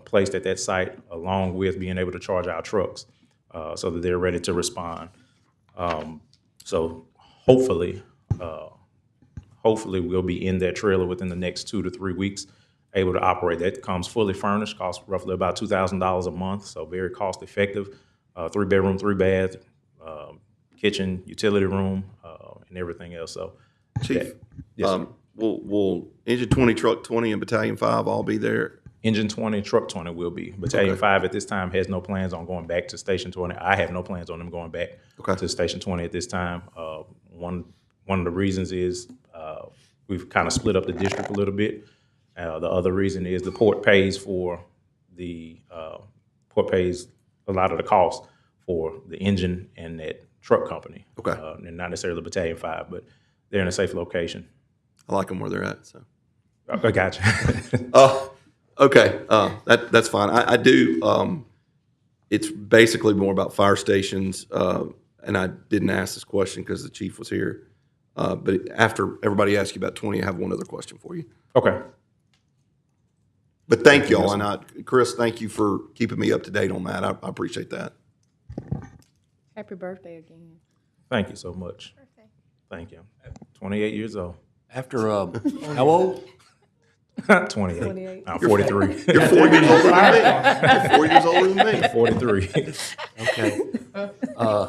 placed at that site, along with being able to charge our trucks so that they're ready to respond. So hopefully we'll be in that trailer within the next 2 to 3 weeks, able to operate. That comes fully furnished, costs roughly about $2,000 a month, so very cost effective. 3-bedroom, 3-bath, kitchen, utility room, and everything else. So, Chief, yes, sir. will Engine 20, Truck 20, and Battalion 5 all be there? Engine 20, Truck 20 will be. Battalion 5 at this time has no plans on going back to Station 20. I have no plans on them going back to Station 20 at this time. One of the reasons is we've kind of split up the district a little bit. The other reason is the port pays a lot of the cost for the engine and that truck company. And not necessarily Battalion 5, but they're in a safe location. I like them where they're at. So I got you. Okay, that's fine. I do. It's basically more about fire stations, and I didn't ask this question because the chief was here. But after everybody asks you about 20, I have one other question for you. Okay. But thank y'all, and Chris, thank you for keeping me up to date on that. I appreciate that. Happy birthday again. Thank you so much. Thank you. 28 years old. After, how old? 28. I'm 43. You're 4 years older than me. You're 4 years older than me. 43. Okay.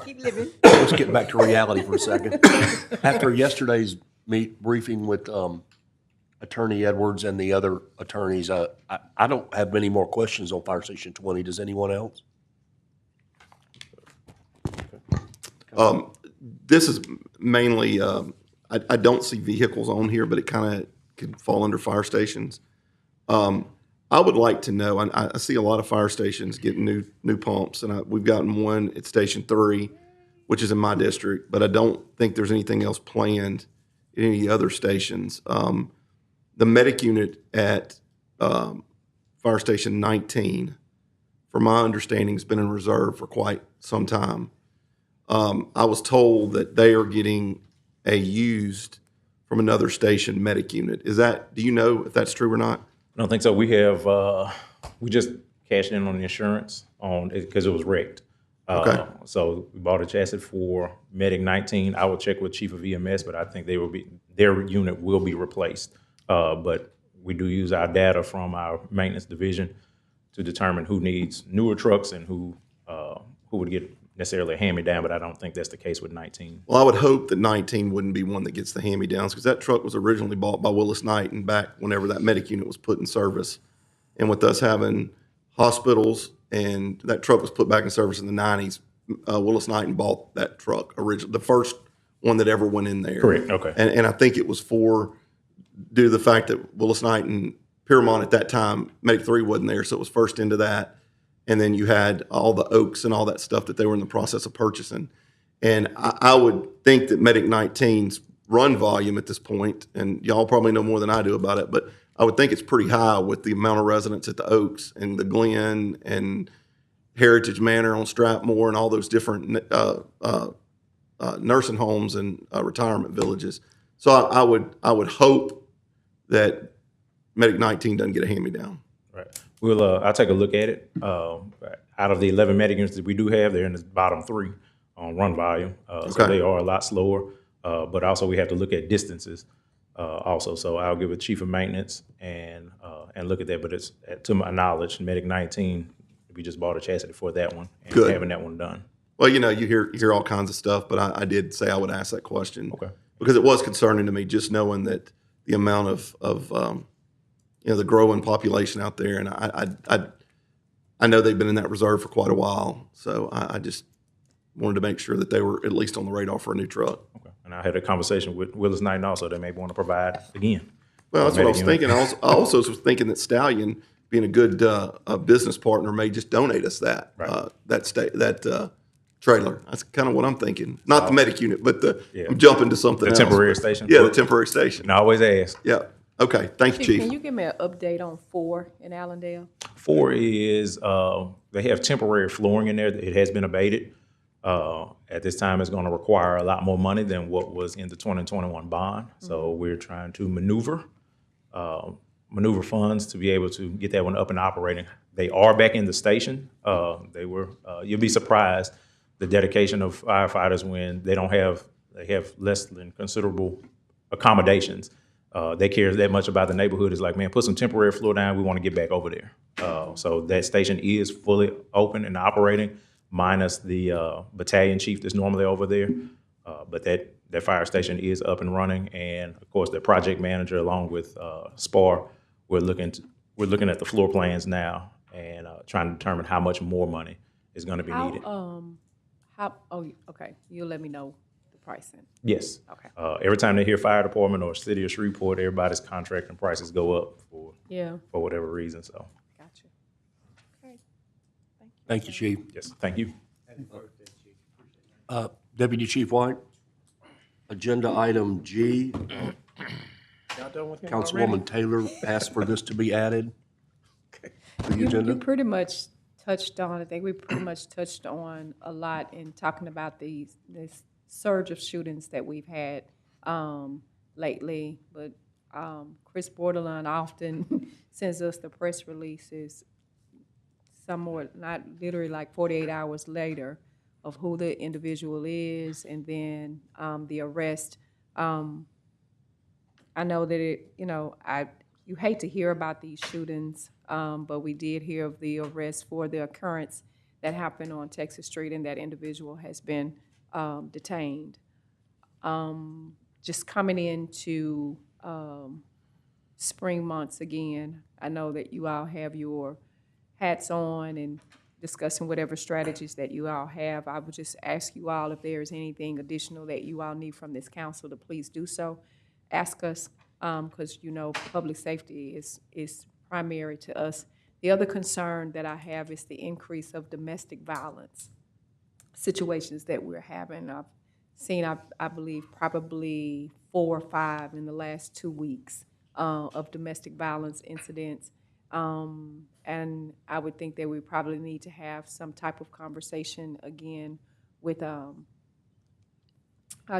Keep living. Let's get back to reality for a second. After yesterday's briefing with Attorney Edwards and the other attorneys, I don't have many more questions on Fire Station 20. Does anyone else? This is mainly, I don't see vehicles on here, but it kind of could fall under fire stations. I would like to know, I see a lot of fire stations getting new pumps, and we've gotten one at Station 3, which is in my district, but I don't think there's anything else planned at any other stations. The medic unit at Fire Station 19, from my understanding, has been in reserve for quite some time. I was told that they are getting a used from another station medic unit. Do you know if that's true or not? I don't think so. We have, we just cashed in on the insurance on it because it was wrecked. So we bought a chassis for Medic 19. I will check with Chief of EMS, but I think their unit will be replaced. But we do use our data from our maintenance division to determine who needs newer trucks and who would get necessarily a hand-me-down, but I don't think that's the case with 19. Well, I would hope that 19 wouldn't be one that gets the hand-me-downs, because that truck was originally bought by Willis Knight and back whenever that medic unit was put in service. And with us having hospitals, and that truck was put back in service in the 90s, Willis Knight bought that truck originally, the first one that ever went in there. Correct, okay. And I think it was due to the fact that Willis Knight and Piermont at that time, Medic 3 wasn't there, so it was first into that. And then you had all the Oaks and all that stuff that they were in the process of purchasing. And I would think that Medic 19's run volume at this point, and y'all probably know more than I do about it, but I would think it's pretty high with the amount of residents at the Oaks and the Glen and Heritage Manor on Strathmore and all those different nursing homes and retirement villages. So I would hope that Medic 19 doesn't get a hand-me-down. Right. I'll take a look at it. Out of the 11 medic units that we do have, they're in the bottom 3 on run volume. So they are a lot slower. But also we have to look at distances also. So I'll give a chief of maintenance and look at that. But it's to my knowledge, Medic 19, we just bought a chassis for that one and Good. having that one done. Well, you hear all kinds of stuff, but I did say I would ask that question. Okay. Because it was concerning to me just knowing that the amount of the growing population out there, and I know they've been in that reserve for quite a while, so I just wanted to make sure that they were at least on the radar for a new truck. Okay. And I had a conversation with Willis Knighton also. They may want to provide again. Well, that's what I was medic thinking. unit. I also was thinking that Stallion, being a good business partner, may just donate us that trailer. That's kind of what I'm thinking. Not the medic unit, but I'm jumping to something The else. temporary station? Yeah, the temporary station. And I always ask. Yeah. Okay. Thank you, Chief. Can you give me an update on 4 in Allendale? 4 is they have temporary flooring in there. It has been abated. At this time, it's going to require a lot more money than what was in the 2021 bond. So we're trying to maneuver funds to be able to get that one up and operating. They are back in the station. You'll be surprised the dedication of firefighters when they have less than considerable accommodations. They care that much about the neighborhood. It's like, man, put some temporary floor down. We want to get back over there. So that station is fully open and operating, minus the battalion chief that's normally over there. But that fire station is up and running. And of course, the project manager, along with SPAR, we're looking at the floor plans now and trying to determine how much more money is going to be needed. Okay. You'll let me know the pricing. Yes. Okay. Every time they hear fire department or city of Shreveport, everybody's contract and prices go up for whatever reason. So. Gotcha. Okay. Thank you, Chief. Yes. Thank you. Deputy Chief White, agenda item G. Y'all done with him Councilwoman Taylor asked for this to be added to the You agenda. pretty much touched on, I think we pretty much touched on a lot in talking about this surge of shootings that we've had lately. But Chris Borderline often sends us the press releases somewhat, not literally like 48 hours later, of who the individual is and then the arrest. I know that you hate to hear about these shootings, but we did hear of the arrest for the occurrence that happened on Texas Street, and that individual has been detained. Just coming into spring months again, I know that you all have your hats on and discussing whatever strategies that you all have. I would just ask you all if there is anything additional that you all need from this council to please do so. Ask us, because public safety is primary to us. The other concern that I have is the increase of domestic violence situations that we're having. I've seen, I believe, probably 4 or 5 in the last 2 weeks of domestic violence incidents. And I would think that we probably need to have some type of conversation again with our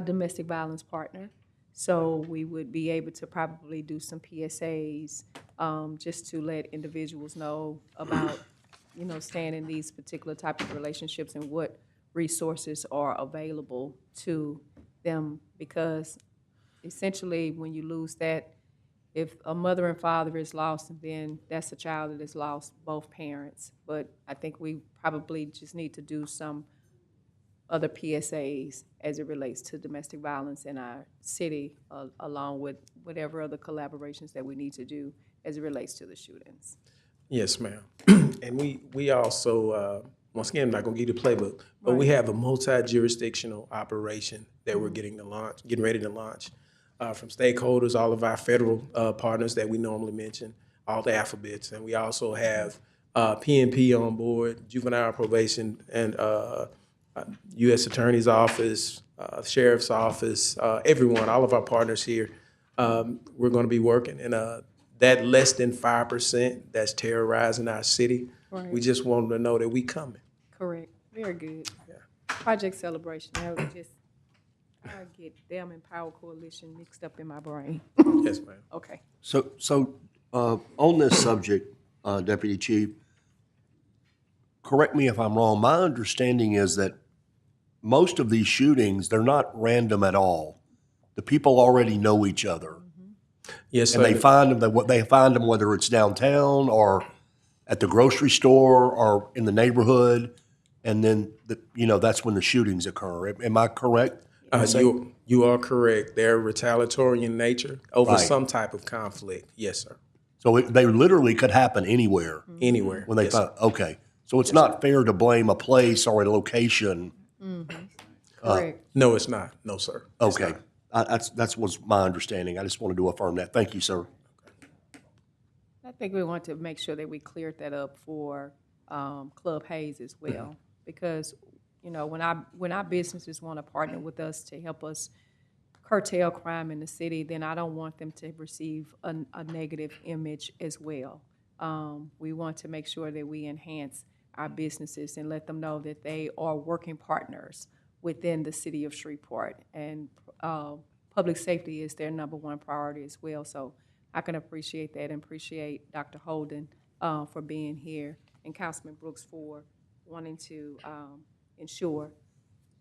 domestic violence partner. So we would be able to probably do some PSAs just to let individuals know about, staying in these particular type of relationships and what resources are available to them. Because essentially when you lose that, if a mother and father is lost, then that's a child that has lost both parents. But I think we probably just need to do some other PSAs as it relates to domestic violence in our city, along with whatever other collaborations that we need to do as it relates to the shootings. Yes, ma'am. And we also, once again, I'm not going to give you the playbook, but we have a multi-jurisdictional operation that we're getting ready to launch. From stakeholders, all of our federal partners that we normally mention, all the alphabets. And we also have PNP on board, juvenile probation, and U.S. Attorney's Office, Sheriff's Office, everyone, all of our partners here. We're going to be working. And that less than 5% that's terrorizing our city, Right. we just want them to know that we coming. Correct. Very good. Project Celebration, that was just, I get them and Power Coalition mixed up in my brain. Yes, ma'am. Okay. So on this subject, Deputy Chief, correct me if I'm wrong, my understanding is that most of these shootings, they're not random at all. The people already know each other. Yes, And sir. they find them whether it's downtown or at the grocery store or in the neighborhood, and then, that's when the shootings occur. Am I correct? You are correct. They're retaliatory in nature over Right. some type of conflict. Yes, sir. So they literally could happen anywhere. Anywhere. When they Yes, find, sir. okay. So it's not fair to blame a place or a location. Correct. No, it's not. No, sir. It's Okay. not. That's was my understanding. I just wanted to affirm that. Thank you, sir. I think we want to make sure that we cleared that up for Club Hayes as well, because, when our businesses want to partner with us to help us curtail crime in the city, then I don't want them to receive a negative image as well. We want to make sure that we enhance our businesses and let them know that they are working partners within the city of Shreveport, and public safety is their number one priority as well. So I can appreciate that and appreciate Dr. Holden for being here, and Councilman Brooks for wanting to ensure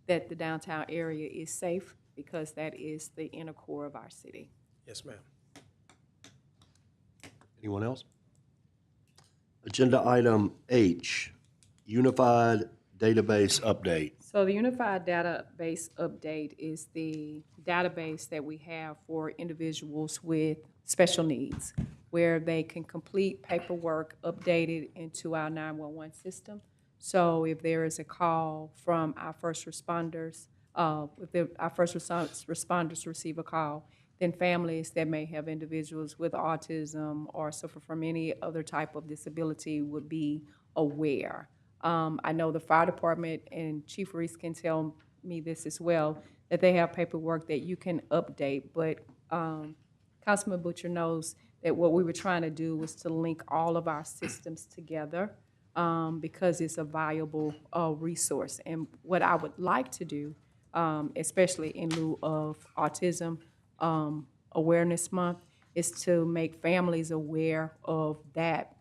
that the downtown area is safe, because that is the inner core of our city. Yes, ma'am. Anyone else? Agenda item H, Unified Database Update. So the Unified Database Update is the database that we have for individuals with special needs, where they can complete paperwork updated into our 911 system. So if there is a call from our first responders, our first responders receive a call, then families that may have individuals with autism or suffer from any other type of disability would be aware. I know the fire department, and Chief Reese can tell me this as well, that they have paperwork that you can update, but Councilman Butcher knows that what we were trying to do was to link all of our systems together, because it's a valuable resource. And what I would like to do, especially in lieu of Autism Awareness Month, is to make families aware of that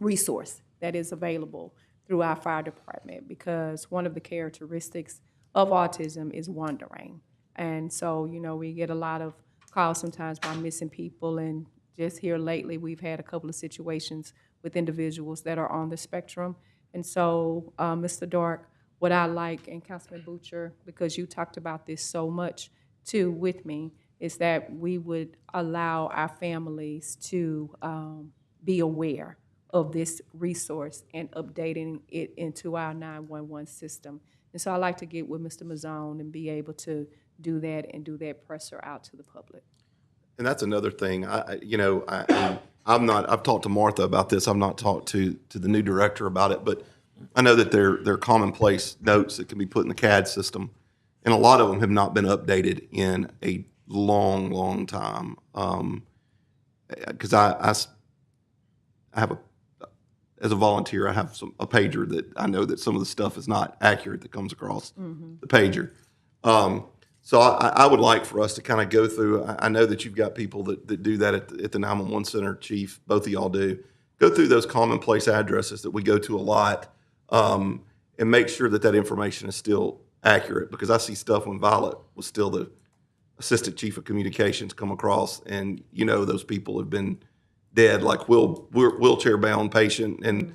resource that is available through our fire department, because one of the characteristics of autism is wandering. And so, we get a lot of calls sometimes by missing people, and just here lately, we've had a couple of situations with individuals that are on the spectrum. And so, Mr. Dark, what I like, and Councilman Butcher, because you talked about this so much too with me, is that we would allow our families to be aware of this resource and updating it into our 911 system. And so I like to get with Mr. Mazzone and be able to do that and do that presser out to the public. And that's another thing. I've talked to Martha about this. I've not talked to the new director about it, but I know that they're commonplace notes that can be put in the CAD system, and a lot of them have not been updated in a long, long time. Because I have as a volunteer, I have a pager that I know that some of the stuff is not accurate that comes across the pager. So I would like for us to kind of go through. I know that you've got people that do that at the 911 center, Chief. Both of y'all do. Go through those commonplace addresses that we go to a lot, and make sure that information is still accurate. Because I see stuff when Violet was still the assistant chief of communications come across, and those people have been dead, like wheelchair bound patient in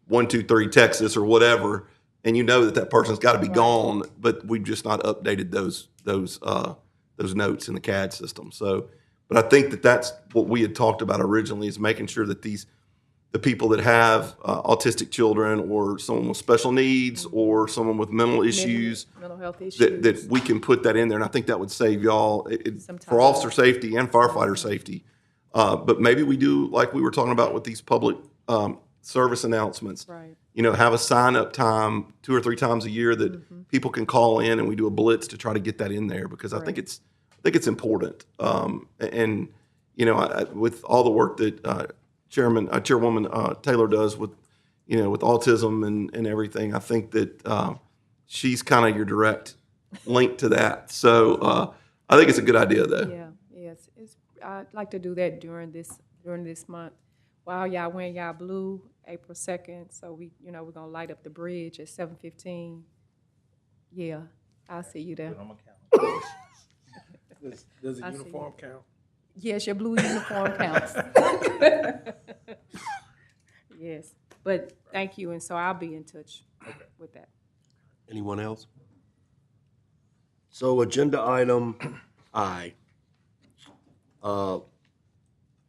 123 Texas or whatever, and that person's got to be gone, but we've just not updated those notes in the CAD system. So, but I think that's what we had talked about originally, is making sure that the people that have autistic children, or someone with special needs, or someone with mental issues, mental health issues, that we can put that in there, and I think that would save y'all for officer safety and firefighter safety. But maybe we do, like we were talking about with these public service announcements. Right. Have a sign-up time 2 or 3 times a year that people can call in, and we do a blitz to try to get that in there, because I think it's important. And you know, with all the work that Chairwoman Taylor does with, you know, with autism and everything, I think that she's kind of your direct link to that. So I think it's a good idea, though. Yeah, yes, I'd like to do that during this month. While y'all wearing y'all blue, April 2nd, so we're gonna light up the bridge at 7:15. Yeah, I'll see you there. Does the I see uniform count? Yes, your blue uniform counts. Yes, but thank you, and so I'll be in touch with that. Anyone else? So agenda item I.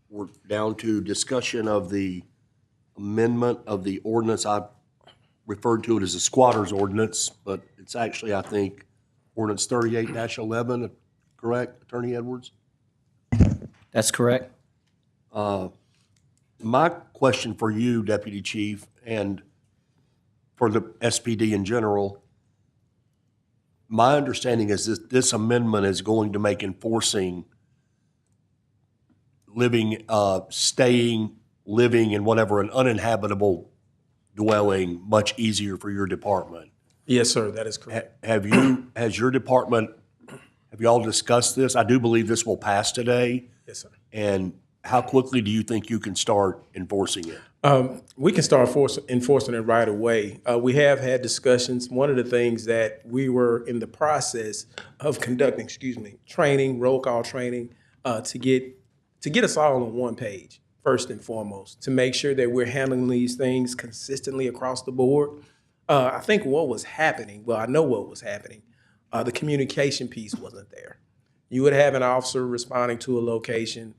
We're down to discussion of the amendment of the ordinance. I referred to it as a squatters ordinance, but it's actually, I think, ordinance 38-11, correct, Attorney Edwards? That's correct. My question for you, Deputy Chief, and for the SPD in general, my understanding is that this amendment is going to make enforcing staying, living in whatever, an uninhabitable dwelling much easier for your department. Yes, sir, that is correct. Have your department, have you all discussed this? I do believe this will pass today. Yes, sir. And how quickly do you think you can start enforcing it? We can start enforcing it right away. We have had discussions. One of the things that we were in the process of conducting, training, roll call training, to get us all on one page, first and foremost, to make sure that we're handling these things consistently across the board. I think what was happening, well, I know what was happening, the communication piece wasn't there. You would have an officer responding to a location,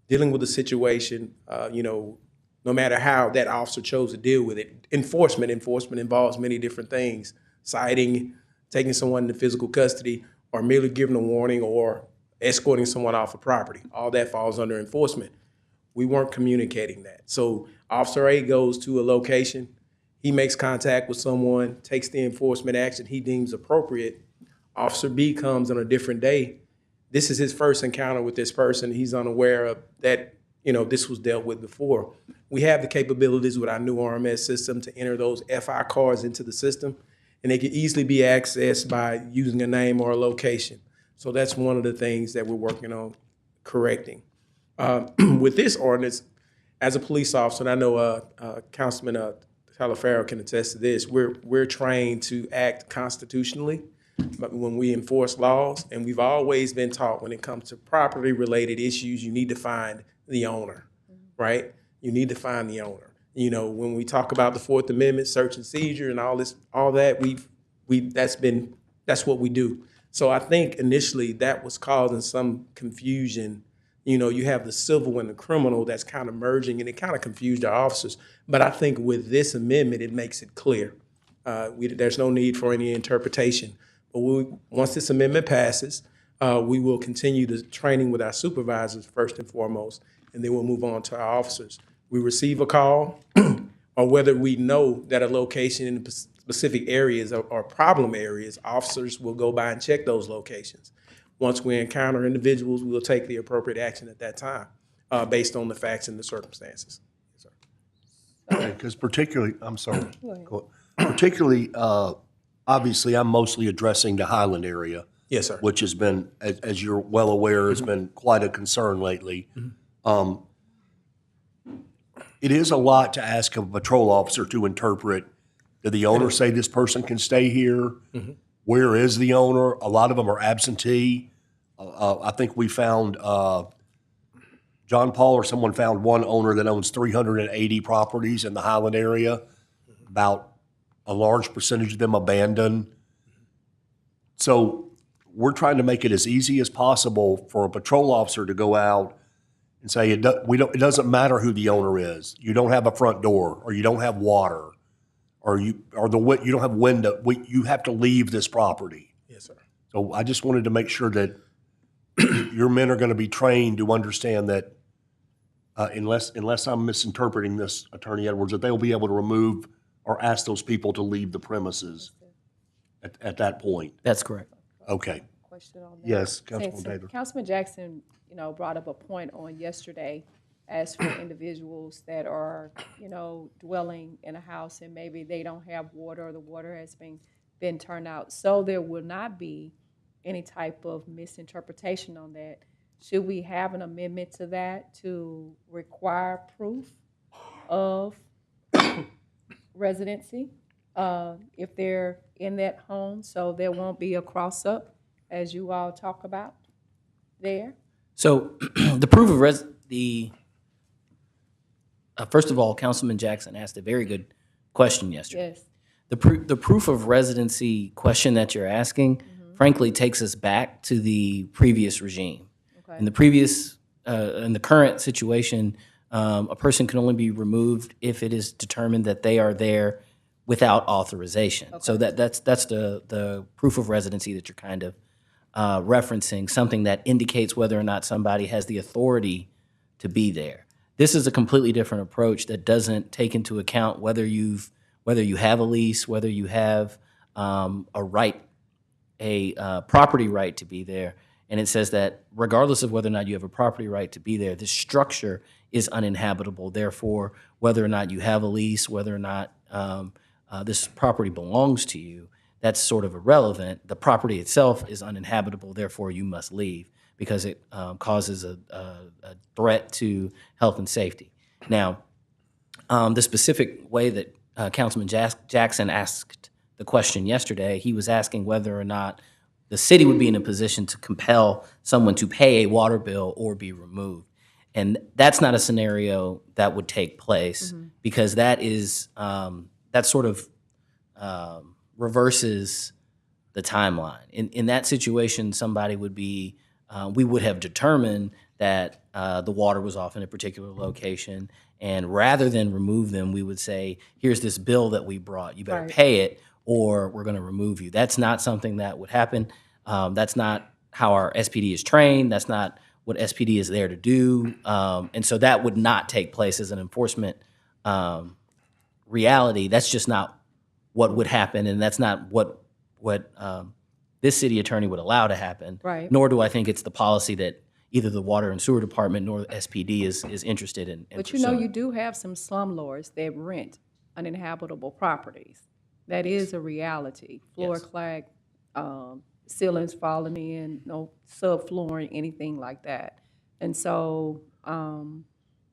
dealing with a situation, no matter how that officer chose to deal with it. Enforcement involves many different things, citing, taking someone into physical custody, or merely giving a warning or escorting someone off a property. All that falls under enforcement. We weren't communicating that. So Officer A goes to a location, he makes contact with someone, takes the enforcement action he deems appropriate. Officer B comes on a different day. This is his first encounter with this person. He's unaware of that, this was dealt with before. We have the capabilities with our new RMS system to enter those FI cards into the system, and they can easily be accessed by using a name or a location. So that's one of the things that we're working on correcting. With this ordinance, as a police officer, and I know Councilman Talaferro can attest to this, we're trained to act constitutionally when we enforce laws, and we've always been taught when it comes to property-related issues, you need to find the owner, right? You need to find the owner. When we talk about the Fourth Amendment, search and seizure, and all that, that's what we do. So I think initially that was causing some confusion. You have the civil and the criminal that's kind of merging, and it kind of confused our officers. But I think with this amendment, it makes it clear. There's no need for any interpretation. But once this amendment passes, we will continue the training with our supervisors first and foremost, and then we'll move on to our officers. We receive a call, or whether we know that a location in specific areas or problem areas, officers will go by and check those locations. Once we encounter individuals, we'll take the appropriate action at that time, based on the facts and the circumstances. Because particularly, obviously, I'm mostly addressing the Highland area. Yes, sir. Which has been, as you're well aware, has been quite a concern lately. It is a lot to ask of a patrol officer to interpret. Did the owner say this person can stay here? Where is the owner? A lot of them are absentee. I think we found, John Paul or someone found one owner that owns 380 properties in the Highland area, about a large percentage of them abandoned. So we're trying to make it as easy as possible for a patrol officer to go out and say, it doesn't matter who the owner is. You don't have a front door, or you don't have water, or you don't have window. You have to leave this property. Yes, sir. So I just wanted to make sure that your men are going to be trained to understand that, unless I'm misinterpreting this, Attorney Edwards, that they'll be able to remove or ask those people to leave the premises at that point. That's correct. Okay. question on that? Yes, Councilman Since Taylor. Councilman Jackson, brought up a point on yesterday as for individuals that are, dwelling in a house and maybe they don't have water or the water has been turned out. So there will not be any type of misinterpretation on that. Should we have an amendment to that to require proof of residency if they're in that home, so there won't be a cross-up, as you all talk about there? So the proof of first of all, Councilman Jackson asked a very good question yesterday. Yes. The proof of residency question that you're asking, frankly, takes us back to the previous regime. Okay. In the current situation, a person can only be removed if it is determined that they are there without authorization. Okay. So that's the proof of residency that you're kind of referencing, something that indicates whether or not somebody has the authority to be there. This is a completely different approach that doesn't take into account whether you have a lease, whether you have a property right to be there. And it says that regardless of whether or not you have a property right to be there, this structure is uninhabitable. Therefore, whether or not you have a lease, whether or not this property belongs to you, that's sort of irrelevant. The property itself is uninhabitable. Therefore, you must leave because it causes a threat to health and safety. Now, the specific way that Councilman Jackson asked the question yesterday, he was asking whether or not the city would be in a position to compel someone to pay a water bill or be removed. And that's not a scenario that would take place because that sort of reverses the timeline. In that situation, somebody would be, we would have determined that the water was off in a particular location, and rather than remove them, we would say, here's this bill that we brought, you better Right. pay it or we're gonna remove you. That's not something that would happen. That's not how our SPD is trained. That's not what SPD is there to do. And so that would not take place as an enforcement reality. That's just not what would happen, and that's not what this city attorney would allow to happen. Right. Nor do I think it's the policy that either the Water and Sewer Department nor SPD is interested in But pursuing. you do have some slumlords that rent uninhabitable properties. That is a reality. Floor Yes. clad, ceilings falling in, no subflooring, anything like that. And so,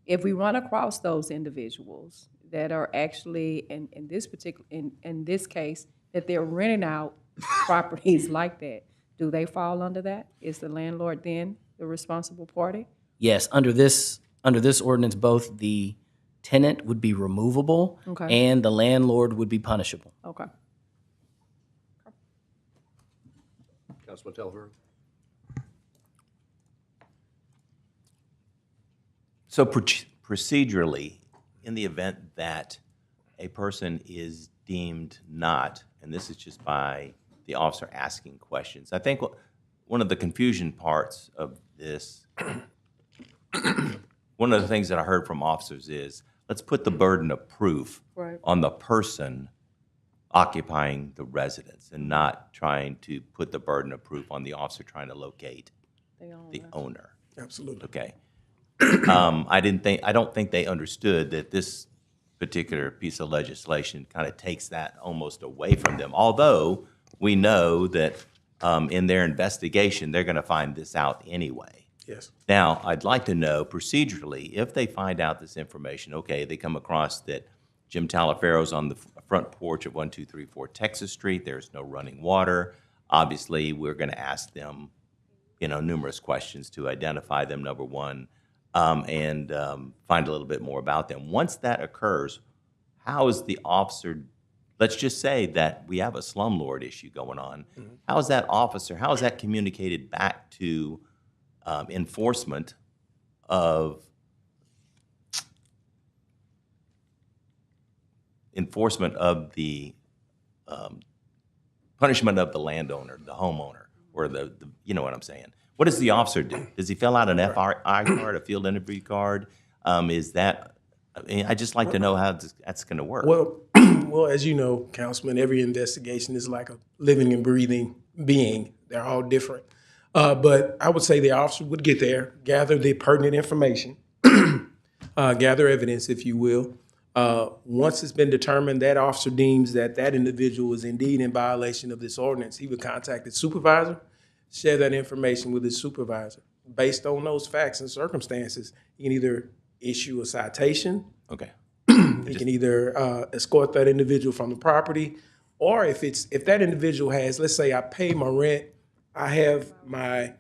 if we run across those individuals that are actually, in this case, that they're renting out properties like that, do they fall under that? Is the landlord then the responsible party? Yes, under this ordinance, both the tenant would be removable Okay. and the landlord would be punishable. Okay. Councilman Telfer. So procedurally, in the event that a person is deemed not, and this is just by the officer asking questions, I think one of the confusion parts of this, one of the things that I heard from officers is, let's put the burden of proof Right. on the person occupying the residence and not trying to put the burden of proof on the officer trying to locate the owner. Absolutely. Okay. I don't think they understood that this particular piece of legislation kind of takes that almost away from them. Although we know that in their investigation, they're going to find this out anyway. Yes. Now, I'd like to know procedurally, if they find out this information, okay, they come across that Jim Talaferro's on the front porch of 1234 Texas Street, there's no running water. Obviously, we're going to ask them, numerous questions to identify them, number one, and find a little bit more about them. Once that occurs, how is the officer, let's just say that we have a slumlord issue going on, how is that communicated back to enforcement of the punishment of the landowner, the homeowner, or the you know what I'm saying? What does the officer do? Does he fill out an FRI card, a field interview card? I'd just like to know how that's going to work. Well, as you know, Councilman, every investigation is like a living and breathing being. They're all different. But I would say the officer would get there, gather the pertinent information, gather evidence, if you will. Once it's been determined that officer deems that that individual is indeed in violation of this ordinance, he would contact his supervisor, share that information with his supervisor. Based on those facts and circumstances, he can either issue a citation. Okay. He can either escort that individual from the property, or if that individual has, let's say I pay my rent, I have my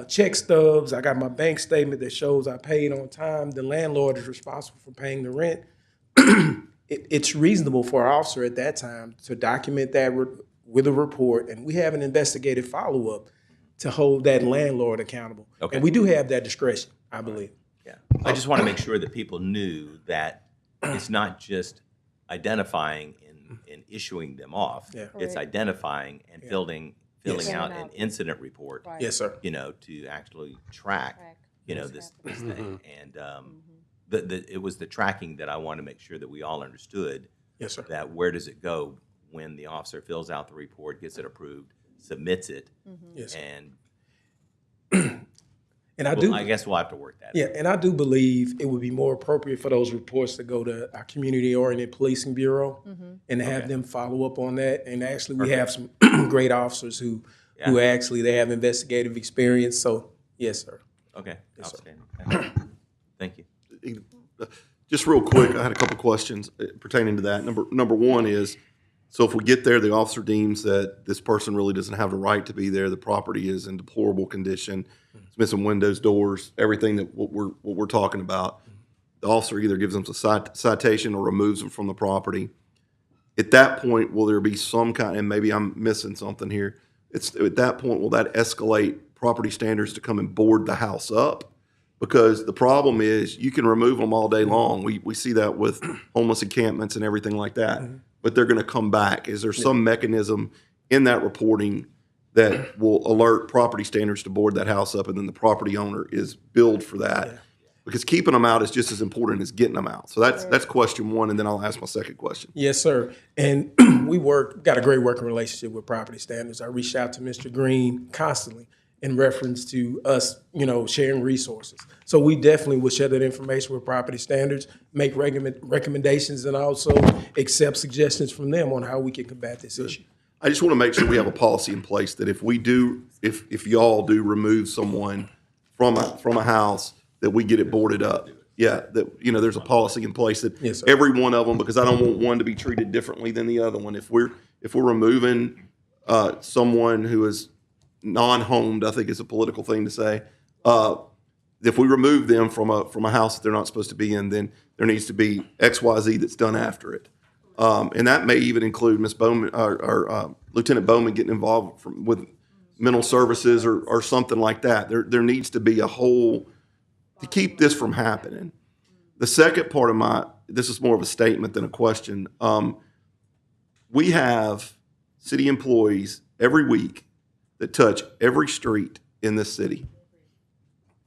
check stubs, I got my bank statement that shows I paid on time, the landlord is responsible for paying the rent. It's reasonable for our officer at that time to document that with a report, and we have an investigative follow-up to hold that landlord accountable. Okay. And we do have that discretion, I believe. Yeah. I just want to make sure that people knew that it's not just identifying and issuing them off. Yeah. It's identifying and filling Yes. out an incident report. Yes, sir. To actually track, this thing. And Mm-hmm. it was the tracking that I want to make sure that we all understood. Yes, sir. That where does it go when the officer fills out the report, gets it approved, submits it, Yes, sir. and And I guess we'll have to work that. Yeah, and I do believe it would be more appropriate for those reports to go to our community-oriented policing bureau and to have them follow up on that. And actually, we have some great officers who actually they have investigative experience. So, yes, sir. Okay, Yes, sir. outstanding. Thank you. Just real quick, I had a couple questions pertaining to that. Number one is, so if we get there, the officer deems that this person really doesn't have the right to be there, the property is in deplorable condition, it's missing windows, doors, everything that what we're talking about. The officer either gives them a citation or removes them from the property. At that point, will there be some kind, and maybe I'm missing something here, at that point, will that escalate property standards to come and board the house up? Because the problem is you can remove them all day long. We see that with homeless encampments and everything like that, but they're going to come back. Is there some mechanism in that reporting that will alert property standards to board that house up, and then the property owner is billed for that? Yeah. Because keeping them out is just as important as getting them out. So that's question one, and then I'll ask my second question. Yes, sir. And we got a great working relationship with property standards. I reach out to Mr. Green constantly in reference to us, sharing resources. So we definitely will share that information with property standards, make recommendations, and also accept suggestions from them on how we can combat this issue. I just want to make sure we have a policy in place that if y'all do remove someone from a house, that we get it boarded up. Yeah, that there's a policy in place that Yes, sir. every one of them, because I don't want one to be treated differently than the other one. If we're removing someone who is non-homed, I think it's a political thing to say. If we remove them from a house that they're not supposed to be in, then there needs to be XYZ that's done after it. And that may even include Ms. Bowman or Lieutenant Bowman getting involved with mental services or something like that. There needs to be a whole to keep this from happening. The second part of this is more of a statement than a question. We have city employees every week that touch every street in this city.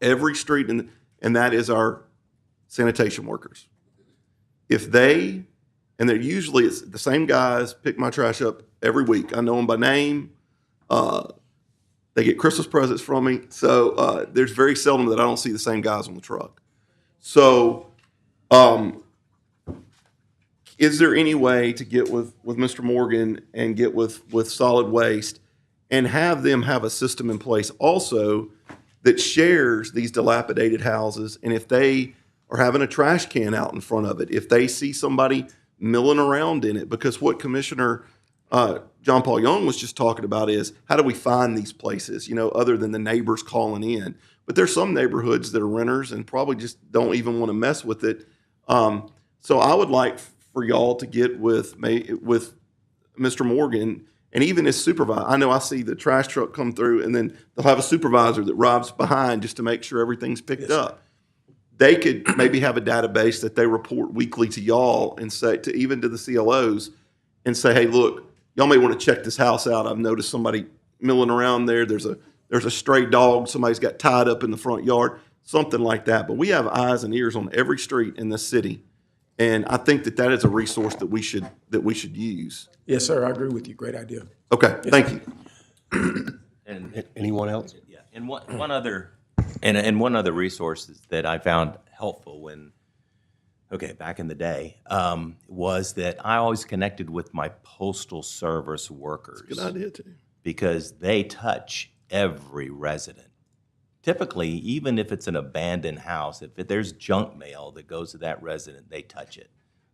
Every street, and that is our sanitation workers. If they, and they're usually it's the same guys, pick my trash up every week. I know them by name. They get Christmas presents from me. So there's very seldom that I don't see the same guys on the truck. So is there any way to get with Mr. Morgan and get with solid waste and have them have a system in place also that shares these dilapidated houses? And if they are having a trash can out in front of it, if they see somebody milling around in it, because what Commissioner John Paul Young was just talking about is how do we find these places, other than the neighbors calling in. But there's some neighborhoods that are renters and probably just don't even want to mess with it. So I would like for y'all to get with Mr. Morgan and even his supervisor. I know I see the trash truck come through, and then they'll have a supervisor that rides behind just to make sure everything's picked up. They could maybe have a database that they report weekly to y'all and say even to the CLOs and say, hey, look, y'all may want to check this house out. I've noticed somebody milling around there. There's a stray dog. Somebody's got tied up in the front yard, something like that. But we have eyes and ears on every street in this city. And I think that is a resource that we should use. Yes, sir. I agree with you. Great idea. Okay, thank you. And Anyone else? yeah, And one other, and one other resource that I found helpful back in the day, was that I always connected with my postal service workers. Good idea too. Because they touch every resident. Typically, even if it's an abandoned house, if there's junk mail that goes to that resident, they touch it.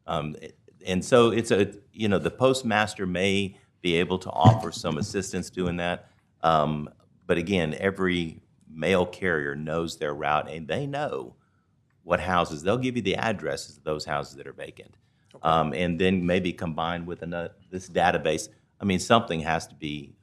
And so the postmaster may be able to offer some assistance doing that. But again, every mail carrier knows their route and they know what houses. They'll give you the addresses of those houses that are vacant. And then maybe combined with this database, I mean, something has to be,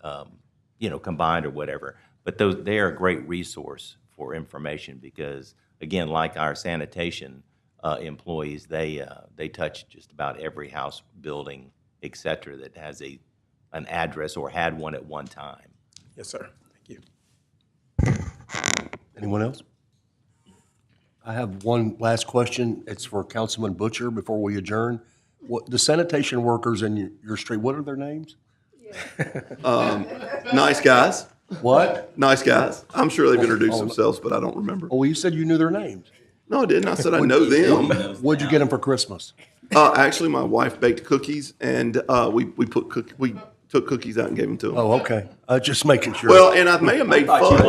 combined or whatever. But they are a great resource for information because, again, like our sanitation employees, they touch just about every house, building, et cetera, that has an address or had one at one time. Yes, sir. Thank you. Anyone else? I have one last question. It's for Councilman Butcher before we adjourn. The sanitation workers in your street, what are their names? Nice guys. What? Nice guys. I'm sure they've introduced themselves, but I don't remember. Oh, well, you said you knew their names. No, I didn't. I said I know them. What'd you get them for Christmas? Actually, my wife baked cookies, and we took cookies out and gave them to them. Oh, okay. Just making sure. Well, and I may have made fudge.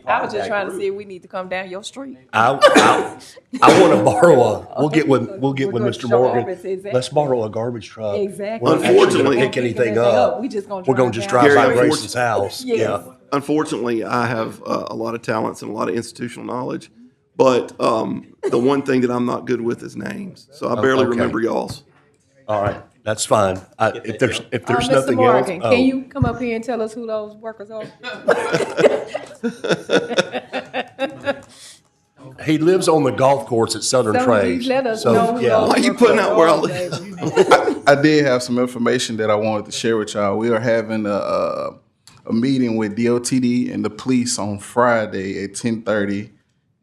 I was just trying to see if we need to come down your street. I want to borrow We'll get with Mr. show Morgan. Roberts, exactly. Let's borrow a garbage truck. Exactly. We're actually Unfortunately- gonna pick anything up. We just gonna We're gonna drive just down. drive by Gary, Grayson's house. Yes. Yeah. Unfortunately, I have a lot of talents and a lot of institutional knowledge, but the one thing that I'm not good with is names. So I barely okay. remember y'all's. All right. That's fine. If there's Mr. nothing Morgan, else. can you come up here and tell us who those workers are? He lives on the golf course at Southern Trades. Let us So, know who yeah. those Why you workers putting out where I are, live? baby. I did have some information that I wanted to share with y'all. We are having a meeting with DOTD and the police on Friday at 10:30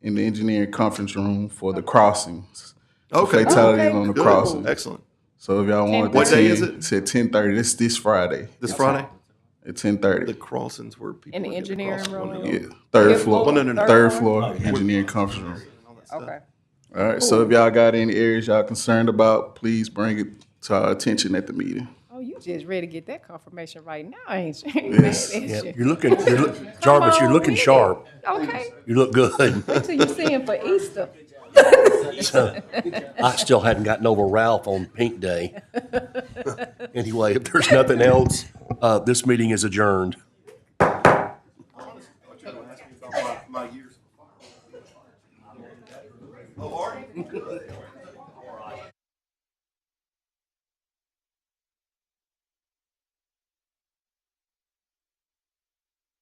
in the engineering conference room for the crossings. Okay. Fatalities Okay. on the Good. crossing. Excellent. So if y'all wanted to What day is attend, it? it's at 10:30. This Friday This Friday? at 10:30. The crossings where people In the are getting engineering across one room? another. Yeah, third Fifth floor. floor? No, no, no. Third floor engineering conference room. Okay. All right. So if y'all got any areas y'all concerned about, please bring it to our attention at the meeting. Oh, you just ready to get that confirmation right now, ain't you? Yes. Ain't Yeah, you? you're looking, Jarvis, you're on looking with it. sharp. Okay. You look good. Wait till you see him for Easter. I still hadn't gotten over Ralph on Pink Day. Anyway, if there's nothing else, this meeting is adjourned. My years. Oh, are you?